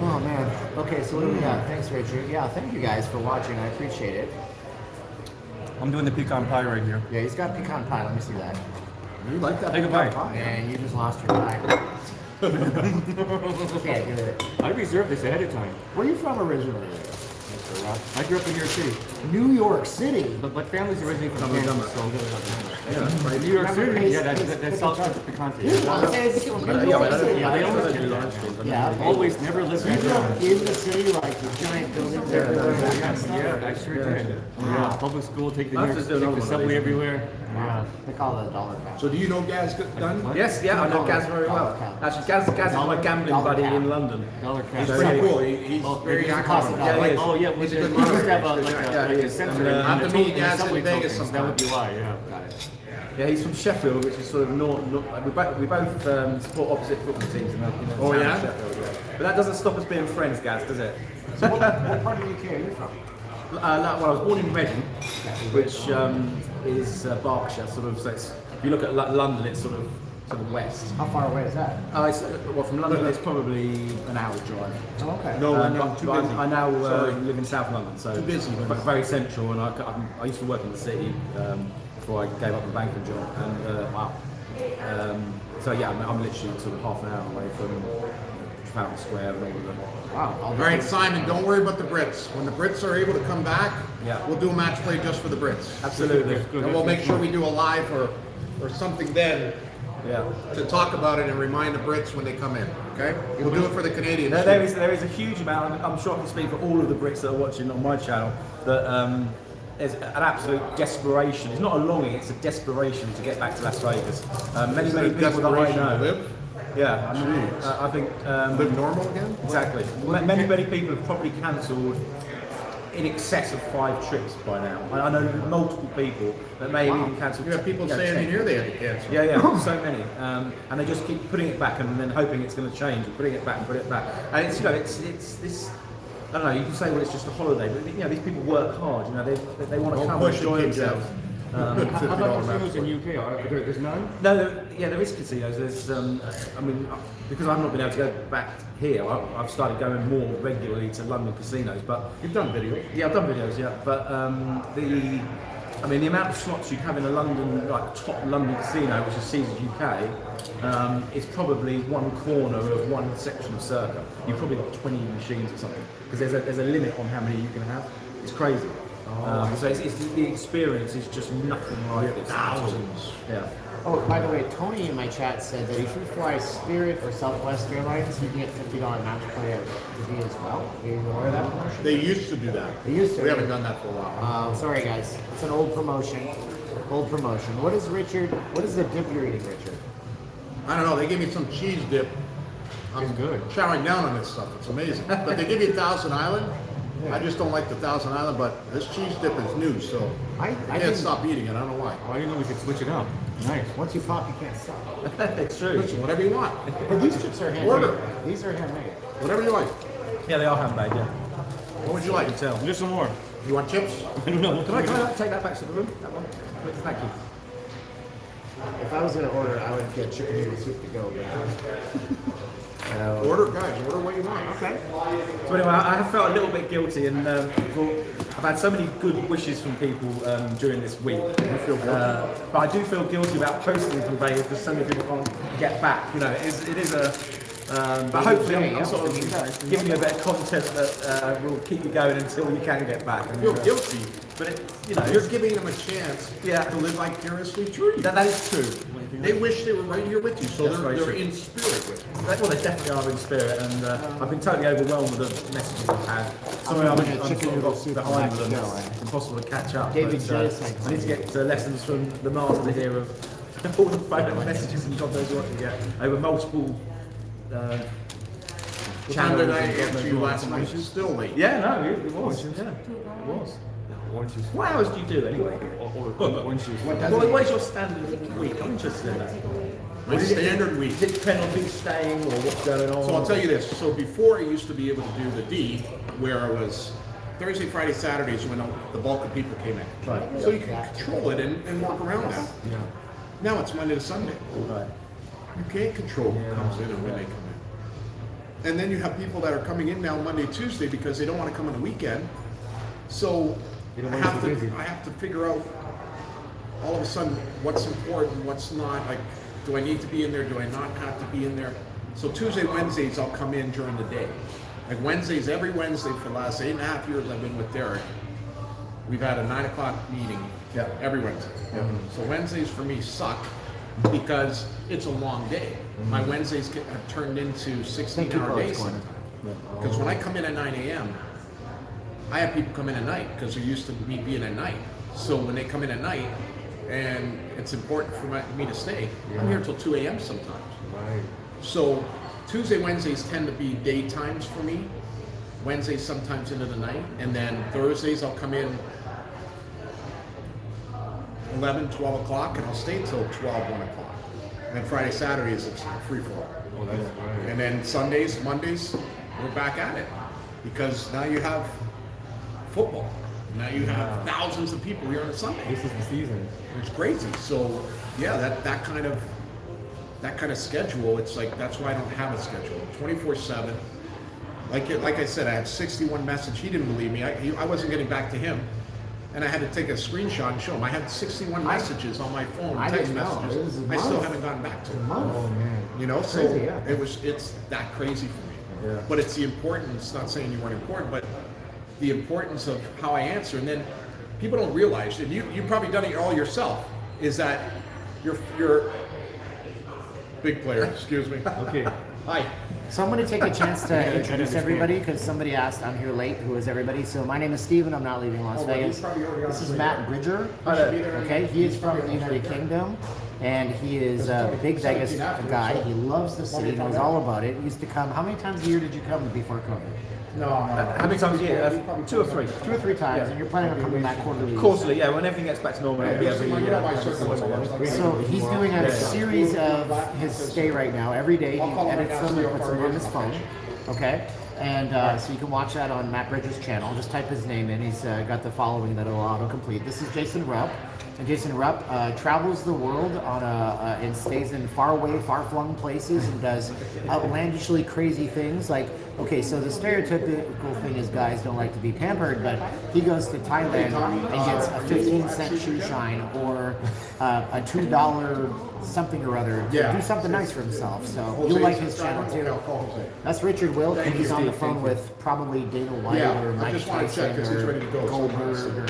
Oh man. Okay, so what do we got? Thanks, Richard. Yeah, thank you guys for watching. I appreciate it. I'm doing the pecan pie right here. Yeah, he's got pecan pie. Let me see that. You like that? Take a bite. Man, you just lost your pie. Okay, give it. I reserved this ahead of time. Where are you from originally, Mr. Rupp? I grew up in New York City, New York City. but my family's originally from Dumb and Kansas, Dumber. so Yeah, that's right. New York Remember City. Yeah, Pace- that Pace- sauce Pace- with pecante. You want to say it's New Yeah, York but City? Yeah, they always do do live that. streams. Yeah. Always, never lived You grew up there. in the city, like the giant buildings everywhere. that kind of stuff? Yeah, I sure did. Yeah, public school, take the, I have to do another take the one of subway these. everywhere. Yeah. They call it a dollar cap. So do you know Gaz Dunn? Yes, yeah, I know Gaz very well. Actually, Gaz is my gambling buddy in London. Dollar He's cash. pretty cool. He's very He's active. awesome. Yeah, he is. Oh yeah, we He's a just good have a, Yeah, he like a is. sensor And, in have the to meet token- Gaz in subway Vegas tokens. That would be sometime. why, yeah. Got it. Yeah, he's from Sheffield, which is sort of we both support opposite football teams in the Oh, town of yeah? Sheffield, yeah. But that doesn't stop us being friends, Gaz, does it? So what part of the UK are you from? Well, I was born in Reading, which is Berkshire, sort of. So it's, if you look at London, it's sort of to the west. How far away is that? Well, from London, it's probably an hour's drive. Oh, okay. No, But no, too I busy. now Sorry. live in South London, so Too busy. but very central. And I used to work in the city before I gave up the banking job. And wow, So yeah, I'm literally sort of half an hour away from Trafalgar Square and all of them. Wow. All right, Simon, don't worry about the Brits. When the Brits are able to come back, Yeah. we'll do a match play just for the Brits. Absolutely. And we'll make sure we do a live or something then Yeah. to talk about it and remind the Brits when they come in. Okay? We'll do it for the Canadians. There is a huge amount. I'm sure I can speak for all of the Brits that are watching on my channel. That there's an absolute desperation. It's not a longing; it's a desperation to get back to Las Vegas. Many Is it a people that I desperation to know. live? Yeah, I mean, I think Live normal again? exactly. Many people have probably cancelled in excess of 5 trips by now. I know multiple people that may have even cancelled. You have people saying 10. in here they had to cancel. Yeah, so many, and they just keep putting it back and then hoping it's going to change, and putting it back and putting it back. And it's it's this. I don't know. You can say, well, it's just a holiday, but these people work hard. They want to Don't come push and the enjoy kids out. themselves. How about casinos in UK? There's none? No, there is casinos. There's, I mean, because I've not been able to go back here, I've started going more regularly to London casinos. But You've done videos. yeah, I've done videos, yeah. But the amount of slots you have in a London, like top London casino, which is Caesars UK, is probably one corner of one section of Circa. You've probably got 20 machines or something, because there's a limit on how many you can have. It's crazy. So the experience is just nothing like this. Thousands. Yeah. Oh, by the way, Tony in my chat said that if you fly Spirit or Southwest Airlines, you can get $50 match play at the as well. Are you aware of that promotion? They used to do that. They used to. We haven't done that for a while. Sorry guys, it's an old promotion. Old promotion. What is the dip you're eating, Richard? I don't know. They gave me some cheese dip. I'm good. Chowing down on this stuff. It's amazing. But they give you Thousand Island. I just don't like the Thousand Island, but this cheese dip is new, so I can't didn't- stop eating it. I don't know why. Oh, I didn't know we could switch it up. Nice. Once you pop, you can't stop. It's true. Listen, whatever you want. But these chips are handmade. Order. These are handmade. Whatever you like. Yeah, they are handmade, yeah. What would you like? Tell. Just some more. You want chips? I don't know. Can I take that back to the room? That one? Thank you. If I was gonna order, I would get chicken noodle soup to go. Order, guys. Order what you want. Okay. So anyway, I have felt a little bit guilty, and I've had so many good wishes from people during this week. But I do feel guilty about posting from Vegas because so many people can't get back. It is a. But hopefully, I'm sort of giving you a bit of content that will keep you going until you can get back. I feel guilty, But you're giving them a chance Yeah. to live vicariously through you. that is true. They wish they were right here with you, so That's very they're true. in spirit with you. Well, they definitely are in spirit, and I've been totally overwhelmed with the messages I've had. Sorry, I'm chicken sort noodle of soup behind on them. that show, It's impossible to catch up. David but, J. said- I need to get lessons from the master here of all the phone messages and God knows what to get over multiple The time channels. that I and God answered knows you what last night is still late. Yeah, no, it was. Yeah, it was. Orange juice. What hours do you do anyway? Orange juice. What is your standard week? I'm interested in that. My standard week. Does it depend on who's staying or what's going on? So I'll tell you this. So before I used to be able to do the D, where I was Thursday, Friday, Saturdays when the bulk of people came in. Right. So you can control it and work around that. Yeah. Now it's Monday to Sunday. Right. You can't control who comes in and when they come in. And then you have people that are coming in now Monday, Tuesday because they don't want to come on the weekend. So They don't I want to have be to busy. I have to figure out all of a sudden what's important, what's not. Like, do I need to be in there? Do I not have to be in there? So Tuesday, Wednesdays, I'll come in during the day. Like Wednesdays, every Wednesday for the last 8.5 years I've been with Derek, we've had a 9 o'clock meeting. Yeah. Every Wednesday. So Wednesdays for me suck because it's a long day. My Wednesdays have turned into 16-hour days sometimes. Because when I come in at 9 a.m., I have people come in at night because they're used to me being at night. So when they come in at night and it's important for me to stay, I'm here till 2 a.m. sometimes. Right. So Tuesday, Wednesdays tend to be daytimes for me. Wednesdays sometimes into the night. And then Thursdays I'll come in 11, 12 o'clock and I'll stay till 12, 1 o'clock. And then Friday, Saturdays it's free for all. Oh, that's right. And then Sundays, Mondays, we're back at it. Because now you have football. Now you have thousands of people here on a Sunday. This is the season. It's crazy. So yeah, that kind of schedule, it's like that's why I don't have a schedule. 24/7. Like I said, I had 61 messages. He didn't believe me. I wasn't getting back to him. and I had to take a screenshot and show him. I had 61 messages on my phone, I text didn't know. It was messages. a I still month. haven't gotten back to him. Oh man. You know, so Crazy, yeah. it's that crazy for me. Yeah. But it's the importance, not saying you weren't important, but the importance of how I answer. And then people don't realize, and you've probably done it all yourself, is that you're big player, excuse me. Okay. Hi. So I'm going to take a chance to I introduce understand. everybody because somebody asked, I'm here late, who is everybody? So my name is Steven, I'm not leaving Las Vegas. This is Matt Bridger, okay? He is from the United Kingdom and he is a big Vegas guy. He loves the city, knows all about it. He used to come, how many times a year did you come before COVID? How many times a year? 2 or 3. 2 or 3 times, and you're planning on coming back quarterly. Quarterly, yeah. When everything gets back to normal, it'll be every So he's doing a series of his stay right now. Every day he edits them and puts them on his phone. Okay? And so you can watch that on Matt Bridger's channel. Just type his name in. He's got the following that'll autocomplete. This is Jason Rupp. And Jason Rupp travels the world on and stays in faraway, far-flung places and does outlandishly crazy things. Like, okay, so the stereotypical thing is guys don't like to be pampered, but he goes to Thailand and gets a 15-cent shoe shine or a $2 something or other to do something nice for himself. So you'll like his channel too. That's Richard Wilk, and he's on the phone with probably Dana White or Mike Tyson or Goldberg or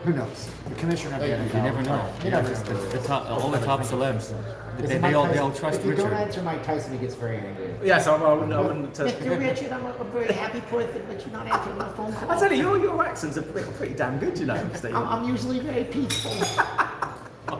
who knows? The commissioner of the NFL. You never know. You never The know. top, all the top celebs. They Mike all Tyson- trust if you don't Richard. answer Mike Tyson, he gets very angry. Yes, I wouldn't. Mr. Richard, I'm a very happy person, but you're not answering my phone call. I tell you, your accents are pretty damn good, you know, Steve. I'm usually very peaceful.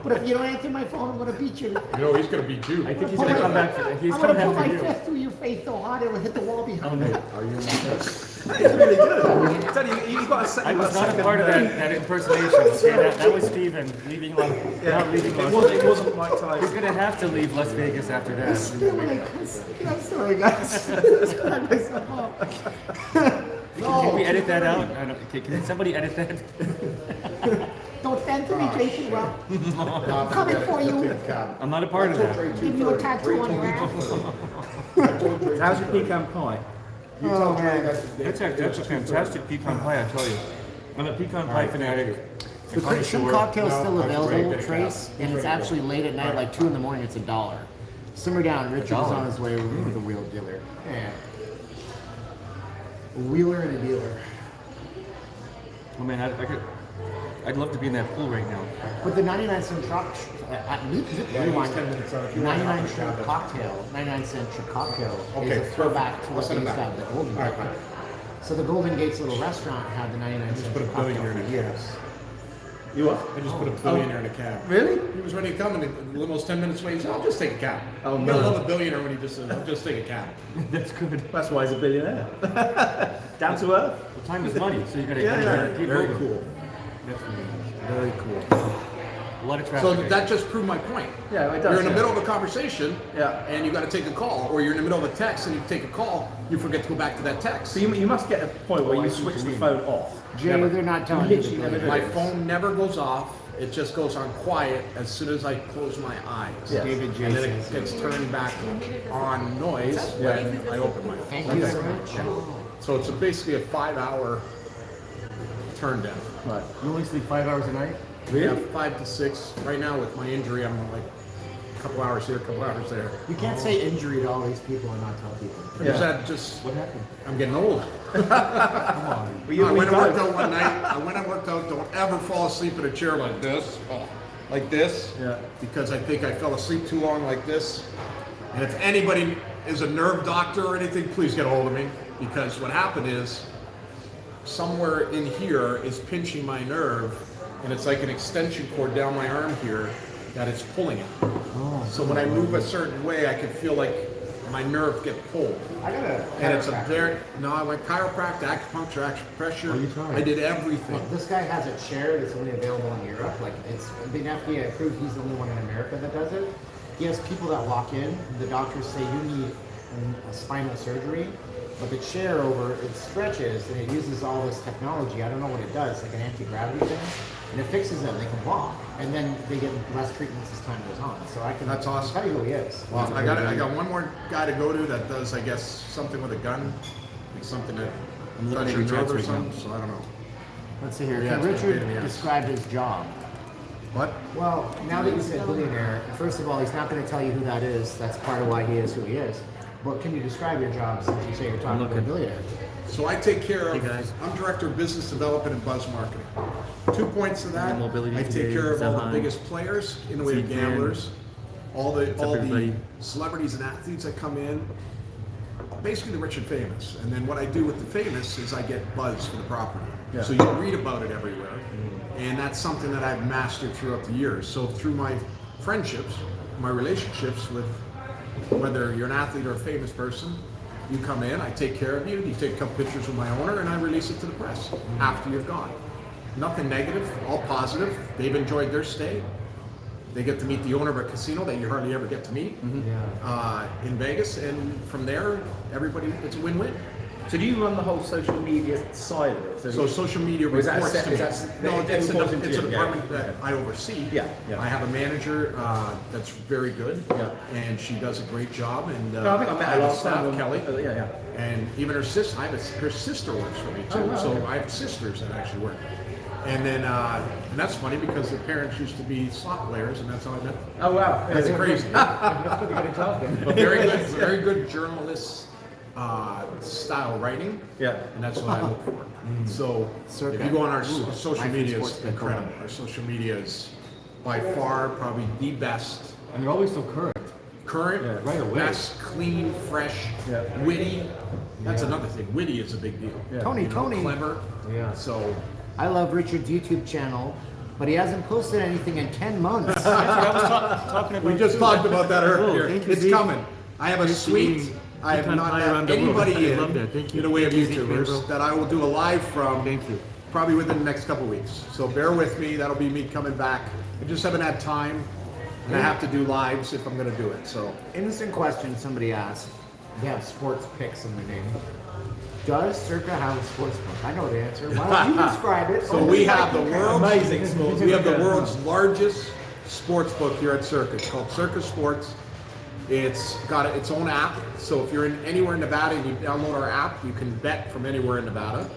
But if you don't answer my phone, I'm gonna beat you. No, he's going to beat you. I think he's gonna come back for that. He's I'm coming gonna put after my you. fist through your face so hard it'll hit the wall behind you. It's really good. I tell you, you've got a second. I was not a part of that impersonation. Okay, that was Steven leaving Las not leaving Las It Vegas. wasn't Mike He's Tyson. gonna have to leave Las Vegas after that. I'm sorry, guys. I messed up. Can we edit that out? I don't, can somebody edit that? Don't stand to me, Jason Rupp. I'm coming for you. I'm not a part of that. Give you a tattoo on your ass. How's your pecan pie? Oh, man. That's a fantastic pecan pie, I tell you. I'm a pecan pie fanatic. The Christian cocktail's still available, Trace, and it's actually late at night, like 2 in the morning, it's $1. Simmer down, Richard is on his way with a wheel dealer. Yeah. A wheeler and a dealer. Oh man, I'd love to be in that pool right now. But the 99-cent rewind. 99-cent cocktail, 99-cent cocktail is a throwback to what they used to have the Golden Gate. So the Golden Gate's little restaurant had the 99-cent Put a cocktail billionaire in for a years. cab. You what? I just put a billionaire in a cab. Really? He was ready to come, and the limo's 10 minutes away. He said, I'll just take a cab. Oh, You no. gotta love a billionaire when he just says, I'll just take a cab. That's good. That's why he's a billionaire. Down to earth. Well, time is money, so you gotta keep Very moving. cool. That's Very cool. a lot of traffic. So that just proved my point. Yeah, it does. You're in the yeah. middle of a conversation, Yeah. and you got to take a call, or you're in the middle of a text and you take a call, you forget to go back to that text. So you must get a point where you switch the phone off. Jay, they're not telling you Literally never to do My it. phone never goes off. It just goes on quiet as soon as I close my eyes. Yeah. David J. And then it says, gets turned back on noise when I open my phone. thank you so much. So it's basically a 5-hour turn down. Right. You only sleep 5 hours a night? Yeah, 5 to 6. Right now with my injury, I'm like a couple hours here, a couple hours there. You can't say injury to all these people and not tell people. Is that just, What happened? I'm getting old. But you, I went and both- worked out one night. I went and worked out. Don't ever fall asleep in a chair like this. Like this. Yeah. Because I think I fell asleep too long like this. And if anybody is a nerve doctor or anything, please get a hold of me. Because what happened is somewhere in here is pinching my nerve, and it's like an extension cord down my arm here that it's pulling it. So when I move a certain way, I can feel like my nerve get pulled. I got a And it's a very, no, I went chiropractic, acupuncture, acupressure. I did everything. Look, this guy has a chair that's only available in Europe. Like it's been FDA approved. He's the only one in America that does it. He has people that walk in. The doctors say you need a spinal surgery, but the chair over it stretches and it uses all this technology. I don't know what it does, like an anti-gravity thing, and it fixes them. They can walk, and then they get less treatments as time goes on. So I can. That's awesome. I'll tell you who he is. Well, I got one more guy to go to that does, I guess, something with a gun, like something that I'm looking touch at your your nerve or chats right now. something. So I don't know. Let's see here. Yeah, Can it's been a Richard pain in the ass. describe his job? What? Well, now that you said billionaire, first of all, he's not going to tell you who that is. That's part of why he is who he is. But can you describe your job since you say you're talking to a billionaire? So I take care of, Hey, guys. I'm Director of Business Development and Buzz Marketing. 2 points to that, Mobility I take today, care of all the Zahan, biggest players in the way of Zeke, gamblers, all the everybody? celebrities and athletes that come in, basically the rich and famous. And then what I do with the famous is I get buzz for the property. Yeah. So you read about it everywhere. And that's something that I've mastered throughout the years. So through my friendships, my relationships with, whether you're an athlete or a famous person, you come in, I take care of you, you take a couple pictures with my owner, and I release it to the press after you're gone. Nothing negative, all positive. They've enjoyed their stay. They get to meet the owner of a casino that you hardly ever get to meet in Vegas, and from there, everybody, it's a win-win. So do you run the whole social media side of it? So social media Or is that reports set- to me. is that- No, it it's reports a into you, yeah, department yeah. that I oversee. Yeah, yeah. I have a manager that's very good, Yeah. and she does a great job. And No, I think I met her have a last staff, time. Kelly. Yeah, yeah. And even her sister, her sister works for me too. Oh, wow, So okay. I have sisters that actually work. And then, and that's funny because their parents used to be slot players, and that's how I met them. Oh wow. That's crazy. Good example. But very good journalist style writing. Yeah. And that's what I look for. So Circa. if you go on our Ooh, social life in media, sports it's been incredible. going. Our social media is by far probably the best, And they're always so current. current, Yeah, right away. best, clean, fresh, Yeah. witty. That's another thing. Witty is a big deal. Yeah. Tony, You know, Tony. clever. Yeah. So I love Richard's YouTube channel, but he hasn't posted anything in 10 months. Talking about we just talked about that earlier. thank you, It's Zeke. coming. I have a suite. I have Pecan not pie had around the world. anybody I love that. Thank you. in the way of Thank you, Zeke, YouTubers bro. that I will do a live from. Thank you. Probably within the next couple weeks. So bear with me. That'll be me coming back. I just haven't had time, and I have to do lives if I'm going to do it. So Innocent question somebody asked. They have sports picks in the name. Does Circa have a sports book? I know the answer. Why don't you describe it? So we have the world's Amazing sports We have the book. world's largest sports book here at Circa. It's called Circa Sports. It's got its own app. So if you're anywhere in Nevada and you download our app, you can bet from anywhere in Nevada.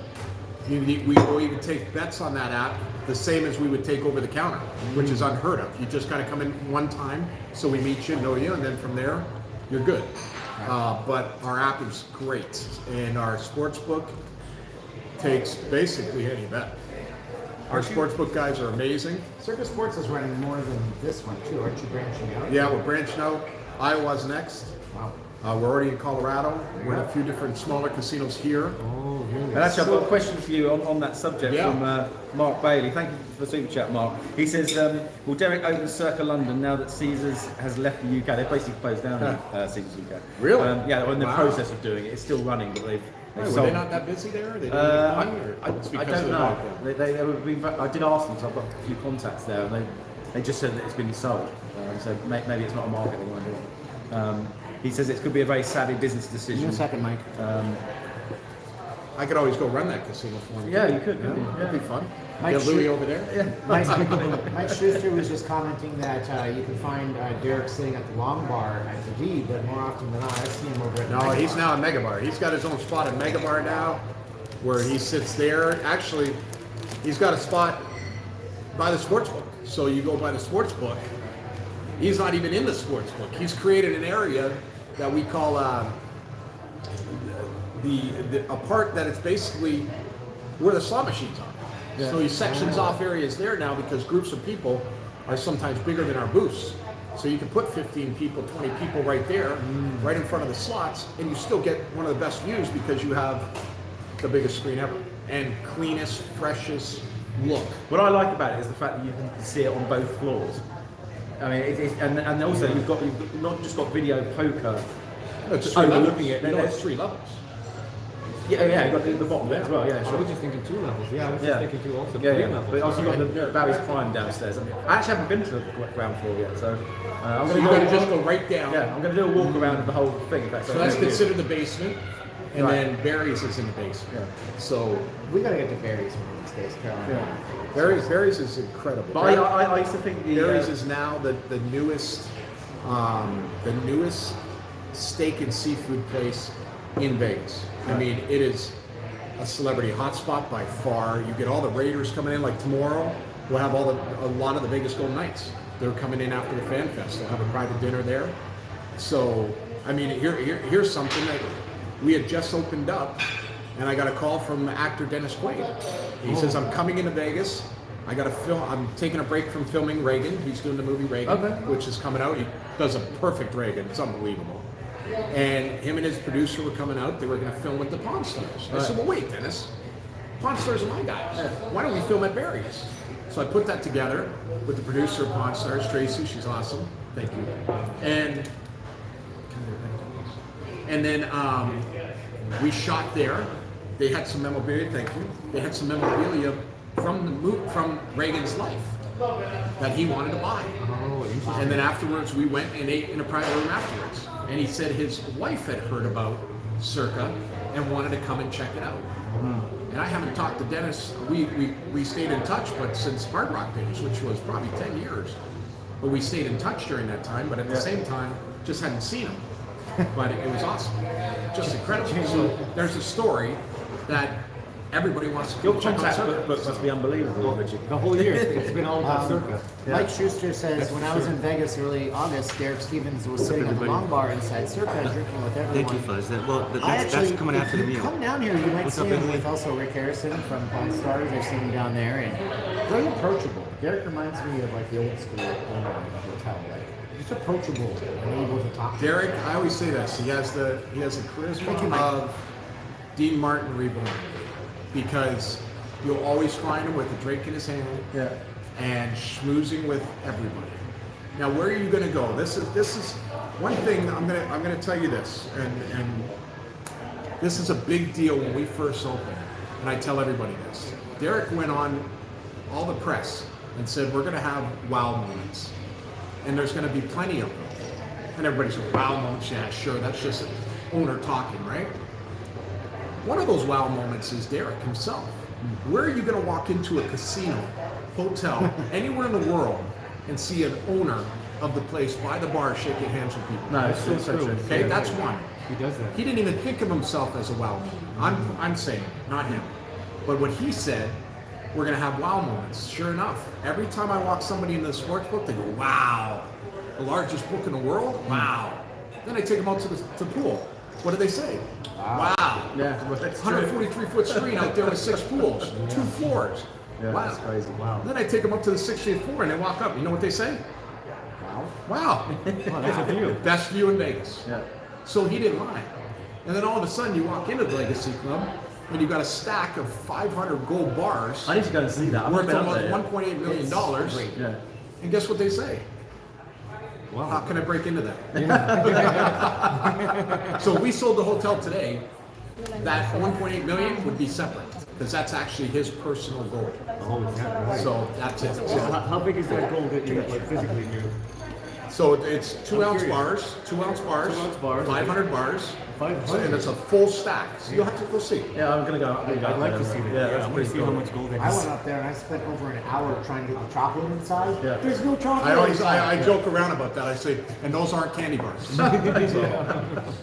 We will even take bets on that app the same as we would take over the counter, which is unheard of. You just got to come in one time, so we meet you, know you, and then from there, you're good. But our app is great, and our sports book takes basically any bet. Our sportsbook guys are amazing. Circa Sports is running more than this one too. Aren't you branching out? Yeah, we're branching out. Iowa's next. Wow. We're already in Colorado. We're in a few different smaller casinos here. Oh, really? And actually, I've got a question for you on that subject Yeah. from Mark Bailey. Thank you for the super chat, Mark. He says, will Derek open Circa London now that Caesars has left the UK? They've basically closed down Caesars UK. Really? Yeah, they're in the Wow. process of doing it. It's still running, but they've Were sold. they not that busy there? They didn't I, make money, or it's I because don't of the know. lockdown? They were being, I did ask them, so I've got a few contacts there, and they just said that it's been sold. So maybe it's not a market they want to do. He says it could be a very savvy business Give me decision. a second, Mike. I could always go run that casino for you. Yeah, you could. Yeah, Yeah. that'd be fun. Mike Get Louis should- over there. Mike Schuster was just commenting that you can find Derek sitting at the long bar at the D, but more often than not, I see him over at the No, Mega he's Bar. now at Mega Bar. He's got his own spot at Mega Bar now, where he sits there. Actually, he's got a spot by the sports book. So you go by the sports book. He's not even in the sports book. He's created an area that we call a part that it's basically where the slot machines are. So he sections off areas there now because groups of people are sometimes bigger than our booths. So you can put 15 people, 20 people right there, right in front of the slots, and you still get one of the best views because you have the biggest screen ever and cleanest, freshest look. What I like about it is the fact that you can see it on both floors. I mean, and also you've not just got video poker. It's Just three levels. overlooking it. You know, it's 3 levels. Yeah, you've got the bottom bit as well. Yeah, I sure. was just thinking 2 levels. Yeah, I was Yeah. just thinking 2 also. Yeah, 3 yeah. levels. But also you've got the Barry's Prime downstairs. I actually haven't been to the ground floor yet, so I'm So going you gotta to just go right down. Yeah, I'm going to do a walk around of the whole thing. In fact, So that's considered the basement, and Right. then Barry's is in the basement. Yeah. So We gotta get to Barry's one of these days, Carolina. Barry's is incredible. But I used to think the Barry's is now the newest steak and seafood place in Vegas. I mean, it is a celebrity hotspot by far. You get all the Raiders coming in. Like tomorrow, we'll have a lot of the Vegas Golden Knights. They're coming in after the Fan Fest. They'll have a private dinner there. So, I mean, here's something that we had just opened up, and I got a call from actor Dennis Quaid. He says, I'm coming into Vegas. I got to film. I'm taking a break from filming Reagan. He's doing the movie Reagan, which is coming out. He does a perfect Reagan. It's unbelievable. And him and his producer were coming out. They were going to film with the Pawn Stars. I said, well, wait, Dennis. Pawn Stars are my guys. Why don't we film at Barry's? So I put that together with the producer of Pawn Stars, Tracy. She's awesome. Thank you. And then we shot there. They had some memorabilia. Thank you. They had some memorabilia from Reagan's life that he wanted to buy. And then afterwards, we went and ate in a private room afterwards. And he said his wife had heard about Circa and wanted to come and check it out. And I haven't talked to Dennis. We stayed in touch, but since Hard Rock days, which was probably 10 years. But we stayed in touch during that time, but at the same time, just hadn't seen him. But it was awesome. Just incredible. So there's a story that everybody wants to Your come check out contact Circa. book must be unbelievable, Richard. The whole year, it's been all about Circa. Mike Schuster says, when I was in Vegas early August, Derek Stevens was sitting at the long bar inside Circa drinking with everyone. Thank you, Fuzz. That's Coming after the if you meal. come down here, you might What's see up, him Italy? with also Rick Harrison from Pawn Stars. I've seen him down there, and very approachable. Derek reminds me of like the old school owner of the hotel, like just approachable and able to talk to. Derek, I always say this. He has the charisma Mike. of Dean Martin reborn, because you'll always find him with a drink in his hand and schmoozing with everybody. Now, where are you going to go? This is one thing. I'm gonna tell you this, and this is a big deal when we first opened, and I tell everybody this. Derek went on all the press and said we're going to have wow moments, and there's going to be plenty of them. And everybody's like, wow moments, yeah, sure, that's just an owner talking, right? One of those wow moments is Derek himself. Where are you going to walk into a casino, hotel, anywhere in the world and see an owner of the place by the bar shaking hands with people? No, it's so true. Okay, that's one. He does that. He didn't even think of himself as a wow moment. I'm saying, not him. But what he said, we're going to have wow moments. Sure enough, every time I walk somebody into the sports book, they go, wow, the largest book in the world? Wow. Then I take them out to the pool. What do they say? Wow. Yeah, well, that's true. 143-foot screen out there with 6 pools, 2 floors. Yeah, Wow. that's crazy. Wow. Then I take them up to the 60th floor and they walk up. You know what they say? Wow. Wow. Oh, that's a view. Best view in Vegas. Yeah. So he didn't lie. And then all of a sudden you walk into the Legacy Club and you've got a stack of 500 gold bars I need to go and see that. I've worth been up almost there. $1.8 million. Yeah. And guess what they say? Wow. How can I break into that? So if we sold the hotel today, that 1.8 million would be separate, because that's actually his personal goal. Oh, yeah, right. So that's it. So how big is that gold that you like physically do? So it's 2 I'm ounce curious. bars, 2 ounce bars, 2 ounce bars. 500 bars, 500. and it's a full stack. So you'll have to go see. Yeah, I'm gonna go. I'd like to see that. Yeah, I that's want to pretty see how cool. much gold that I is. went up there and I spent over an hour trying to get the chocolate inside. Yeah. There's no chocolate I inside. joke around about that. I say, and those aren't candy bars. So,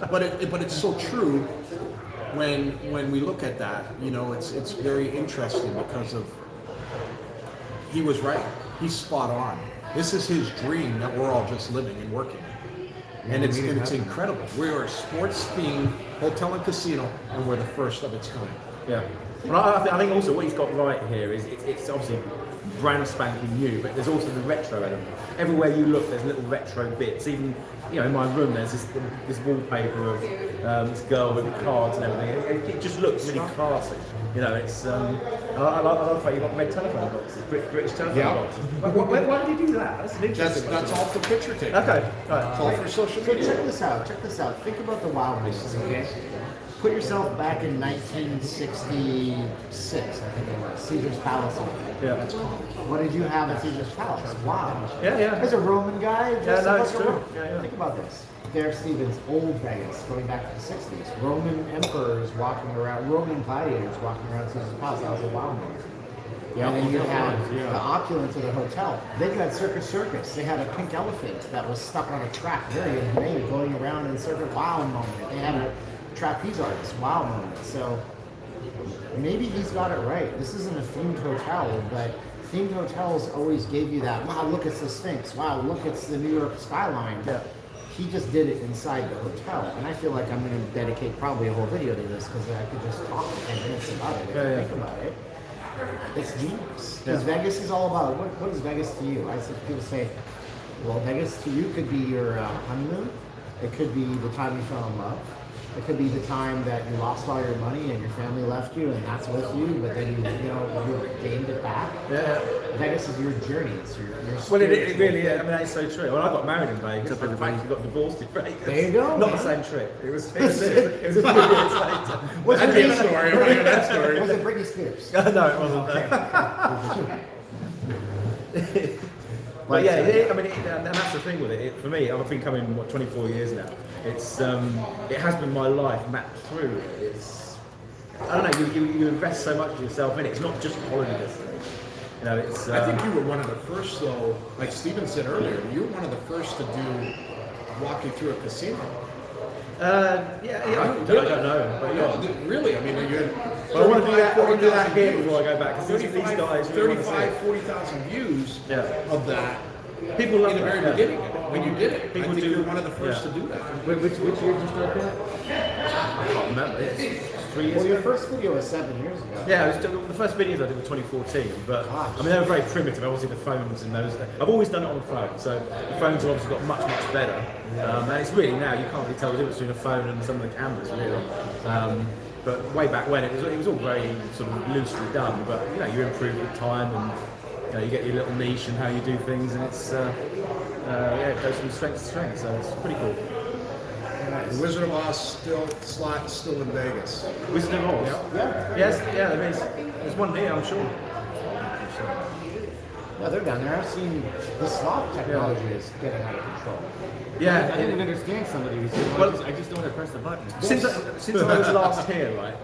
but it's so true. When we look at that, you know, it's very interesting because of he was right. He's spot on. This is his dream that we're all just living and working. And it's incredible. We are a sports themed hotel and casino, and we're the first of its kind. Yeah. Well, I think also what he's got right here is it's obviously brand spanking new, but there's also the retro element. Everywhere you look, there's little retro bits. Even in my room, there's this wallpaper of this girl with the cards and everything. It just looks really classy. It's I love the fact you've got red telephone boxes, British telephone boxes. Why did you do that? That's an interesting. That's all for picture taking. Okay. Right. It's all for social So media. check this out. Check this out. Think about the wow moments, okay? Put yourself back in 1966, I think it was, Caesar's Palace. Yeah. What did you have at Caesar's Palace? Wow. Yeah. There's a Roman guy. dressed no, up it's like a true. Roman. Yeah. Think about this. Derek Stevens, old Vegas, going back to the 60s. Roman emperors walking around, Roman gladiators walking around Caesar's Palace. That was a wow moment. And then you had the opulence of the hotel. Then you had Circus. They had a pink elephant that was stuck on a track, very inhumane, going around in circuit. Wow moment. They had a trapeze artist. Wow moment. So maybe he's got it right. This isn't a themed hotel, but themed hotels always gave you that, wow, look, it's the Sphinx. Wow, look, it's the New York skyline. Yeah. He just did it inside the hotel. And I feel like I'm going to dedicate probably a whole video to this because I could just talk for 10 minutes about it if you think about it. It's genius. Because Vegas is all about, what is Vegas to you? I see people say, well, Vegas to you could be your honeymoon. It could be the time you fell in love. It could be the time that you lost all your money and your family left you and that's with you, but then you gained it back. Yeah. Vegas is your journey. It's your Well, it really is. I mean, that's so true. Well, I got married in Vegas, but in fact, got divorced in Vegas. There you go. Not the same trip. It was a few years later. That'd be a story. I want to hear that story. Was it Britney Spears? No, it wasn't. But yeah, and that's the thing with it. For me, I've been coming 24 years now. It's it has been my life mapped through. It's I don't know. You invest so much of yourself in it. It's not just a holiday destination. You know, it's. I think you were one of the first, though. Like Steven said earlier, you were one of the first to walk you through a casino. I don't know. But yeah. Really, I mean, you had. But I want to do that here before I go back because these guys. 40,000 views of that. People love in the very that, beginning when you did it. People I think do- you were one of the first to do that. Which year did you start that? I can't remember. It's 3 years Well, your ago. first video was 7 years ago. Yeah, it was, the first videos I did were 2014, but Gosh. I mean they were very primitive. Obviously the phones in those days. I've always done it on the phone, so the phones have obviously got much better. And it's really now you can't really tell the difference between a phone and some of the cameras really. But way back when it was all very sort of loosely done. But you know you improve with time and you get your little niche and how you do things, and it's it goes from strength to strength. So it's pretty cool. The Wizard of Oz still in Vegas. Wizard of Oz. Yeah. Yes, yeah, there's one here, I'm sure. Yeah, they're down there. I've seen the slot technology is getting out of control. Yeah, I didn't understand some of these. Well- I just don't want to press the button. Since I was last here, right,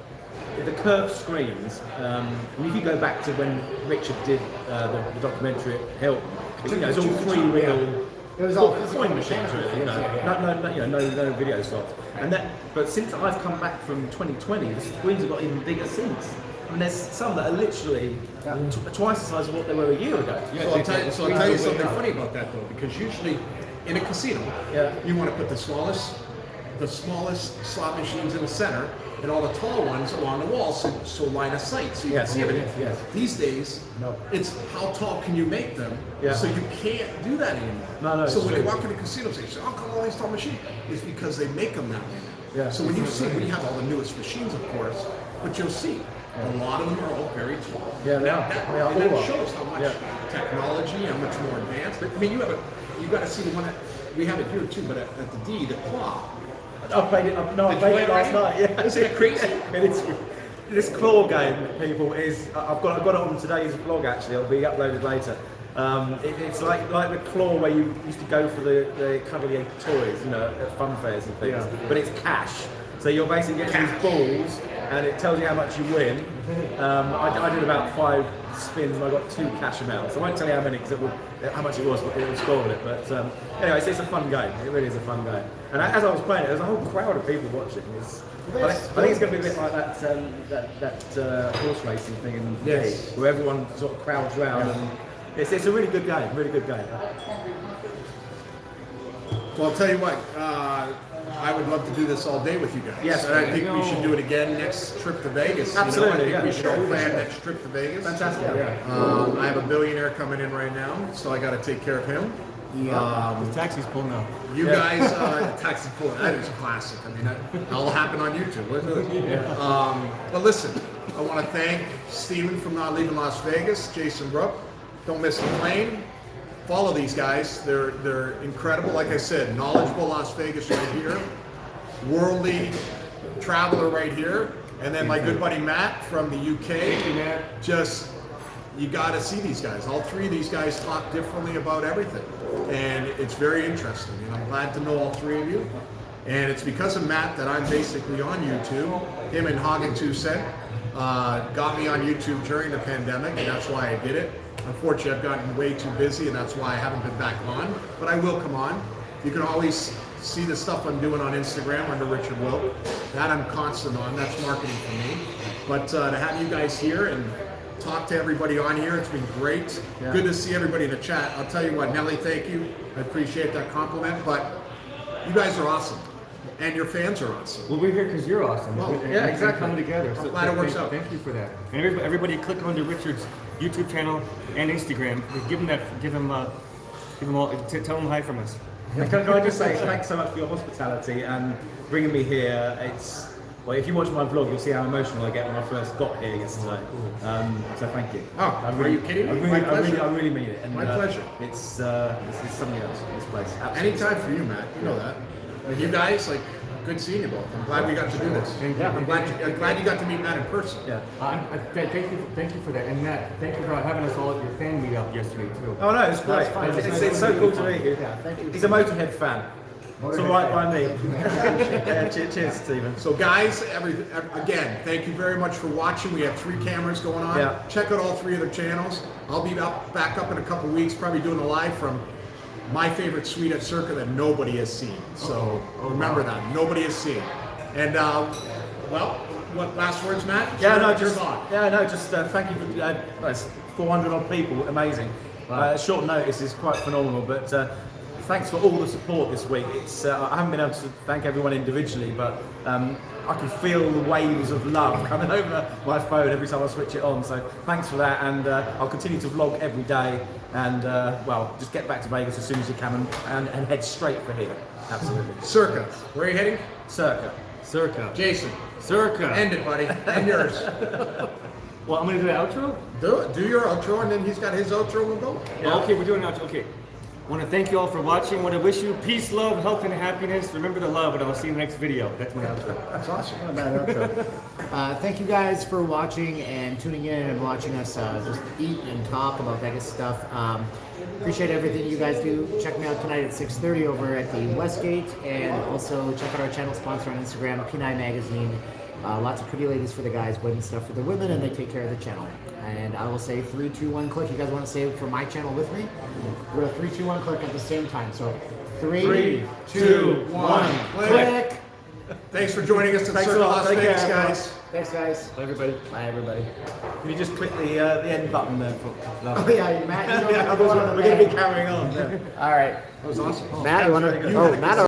the curved screens, and if you go back to when Richard did the documentary at Hilton, it's all three-wheel. It was all coin machines, really, no video slots. But since I've come back from 2020, the screens have got even bigger since. I mean, there's some that are literally twice the size of what they were a year ago. So I'll tell you something funny about that though, because usually in a casino, you want to put the smallest slot machines in the center, and all the tall ones along the wall, so line of sight, so you can see everything. yes. These days, it's how tall can you make them, so you can't do that anymore. No, so it's when they true. walk into casinos, they say, "Oh, come on, all these tall machines," it's because they make them that way. Yeah. So when you have all the newest machines, of course, but you'll see a lot of them are all very tall. Yeah, they are. They are And all that are. shows how much technology, how much more advanced. But I mean, you got to see the one that we have it here too, but at the D, the claw. I played it. I Did you played play it it last already? night. Yeah, Isn't it crazy? And it's this claw game, people, is I've got it on today's vlog. Actually, it'll be uploaded later. It's like the claw where you used to go for the cuddly toys, at fun fairs and things. But it's cash. So you're basically getting these balls, and it tells you how much you win. I did about 5 spins, and I got 2 cash amounts. I won't tell you how many because how much it was, but it was scoring it. But anyway, it's a fun game. It really is a fun game. And as I was playing it, there was a whole crowd of people watching. I think it's going to be a bit like that horse racing thing in the day, where everyone sort of crowds round. And it's a really good game. Really good game. Well, I'll tell you what, I would love to do this all day with you guys. Yes, and I think we should do it again next trip to Vegas. Absolutely, I think we should all plan should. next trip to Vegas. Fantastic. I have a billionaire coming in right now, so I got to take care of him. The taxi's pulling out. You guys, taxi pull, that is classic. I mean, that'll happen on YouTube, wouldn't it? But listen, I want to thank Steven from Not Leaving Las Vegas, Jason Rupp. Don't miss the plane. Follow these guys. They're incredible. Like I said, knowledgeable Las Vegas right here, worldly traveler right here, and then my good buddy Matt from the UK. Thank you, Matt. Just, you got to see these guys. All 3 of these guys talk differently about everything, and it's very interesting. And I'm glad to know all 3 of you. And it's because of Matt that I'm basically on YouTube. Him and Hagen 2 Cent got me on YouTube during the pandemic, and that's why I did it. Unfortunately, I've gotten way too busy, and that's why I haven't been back on. But I will come on. You can always see the stuff I'm doing on Instagram under Richard Wilk. That I'm constant on. That's marketing for me. But to have you guys here and talk to everybody on here, it's been great. Yeah. Good to see everybody in the chat. I'll tell you what, Nelly, thank you. I appreciate that compliment, but you guys are awesome. And your fans are awesome. Well, we're here because you're awesome. Well, And yeah, we're exactly. coming together. I'm glad it works out. Thank you for that. And everybody click on to Richard's YouTube channel and Instagram. Give him all, tell him hi from us. Can I just say thanks so much for your hospitality and bringing me here. It's well, if you watch my vlog, you'll see how emotional I get when I first got here yesterday. So thank you. Oh, are you kidding me? My pleasure. I really mean it. And, My pleasure. It's something else. This place. Absolutely. Anytime for you, Matt. You know that. And you guys, like, good seeing you both. I'm glad we got to do this. I'm glad you got to meet Matt in person. Yeah. Thank you for that. And Matt, thank you for having us all at your fan meet up yesterday too. Oh no, it's great. fine. It's so cool to meet you. Yeah, thank you. He's a Motorhead fan. It's all right by me. Yeah, cheers, Stephen. So guys, again, thank you very much for watching. We have 3 cameras going on. Yeah. Check out all 3 of their channels. I'll be back up in a couple weeks, probably doing a live from my favorite suite at Circa that nobody has seen. So remember that, nobody has seen. And well, what last words, Matt? Yeah, no, Your just thought. thank you for that's 400 odd people, amazing. Short notice is quite phenomenal, but thanks for all the support this week. It's I haven't been able to thank everyone individually, but I can feel the waves of love coming over my phone every time I switch it on. So thanks for that, and I'll continue to vlog every day. And well, just get back to Vegas as soon as you can, and head straight for here. Absolutely. Circa, where are you heading? Circa. Jason, Circa. end it, buddy, and yours. Well, I'm gonna do the outro. Do it. Do your outro, and then he's got his outro. We'll go. Okay, we're doing an outro. Okay. I want to thank you all for watching. I want to wish you peace, love, health, and happiness. Remember to love, and I'll see you in the next video. That's my outro. That's awesome. Not a bad outro. Thank you guys for watching and tuning in and watching us just eat and talk about Vegas stuff. Appreciate everything you guys do. Check me out tonight at 6:30 over at the Westgate, and also check out our channel sponsor on Instagram, P9 Magazine. Lots of pretty ladies for the guys, women stuff for the women, and they take care of the channel. And I will say 3, 2, 1, click. You guys want to say it for my channel with me? We're a 3, 2, 1, click at the same time. So 3, 2, 1, click. Thanks for joining us at Thanks Circa a lot. Las Take Vegas, care, guys. Thanks, guys. Bye, everybody. Bye, everybody. Can you just click the end button there? Oh, yeah, Matt, you know, We're going to be carrying on. Yeah. All right. That was awesome. Matt, you want to? Oh, Matt.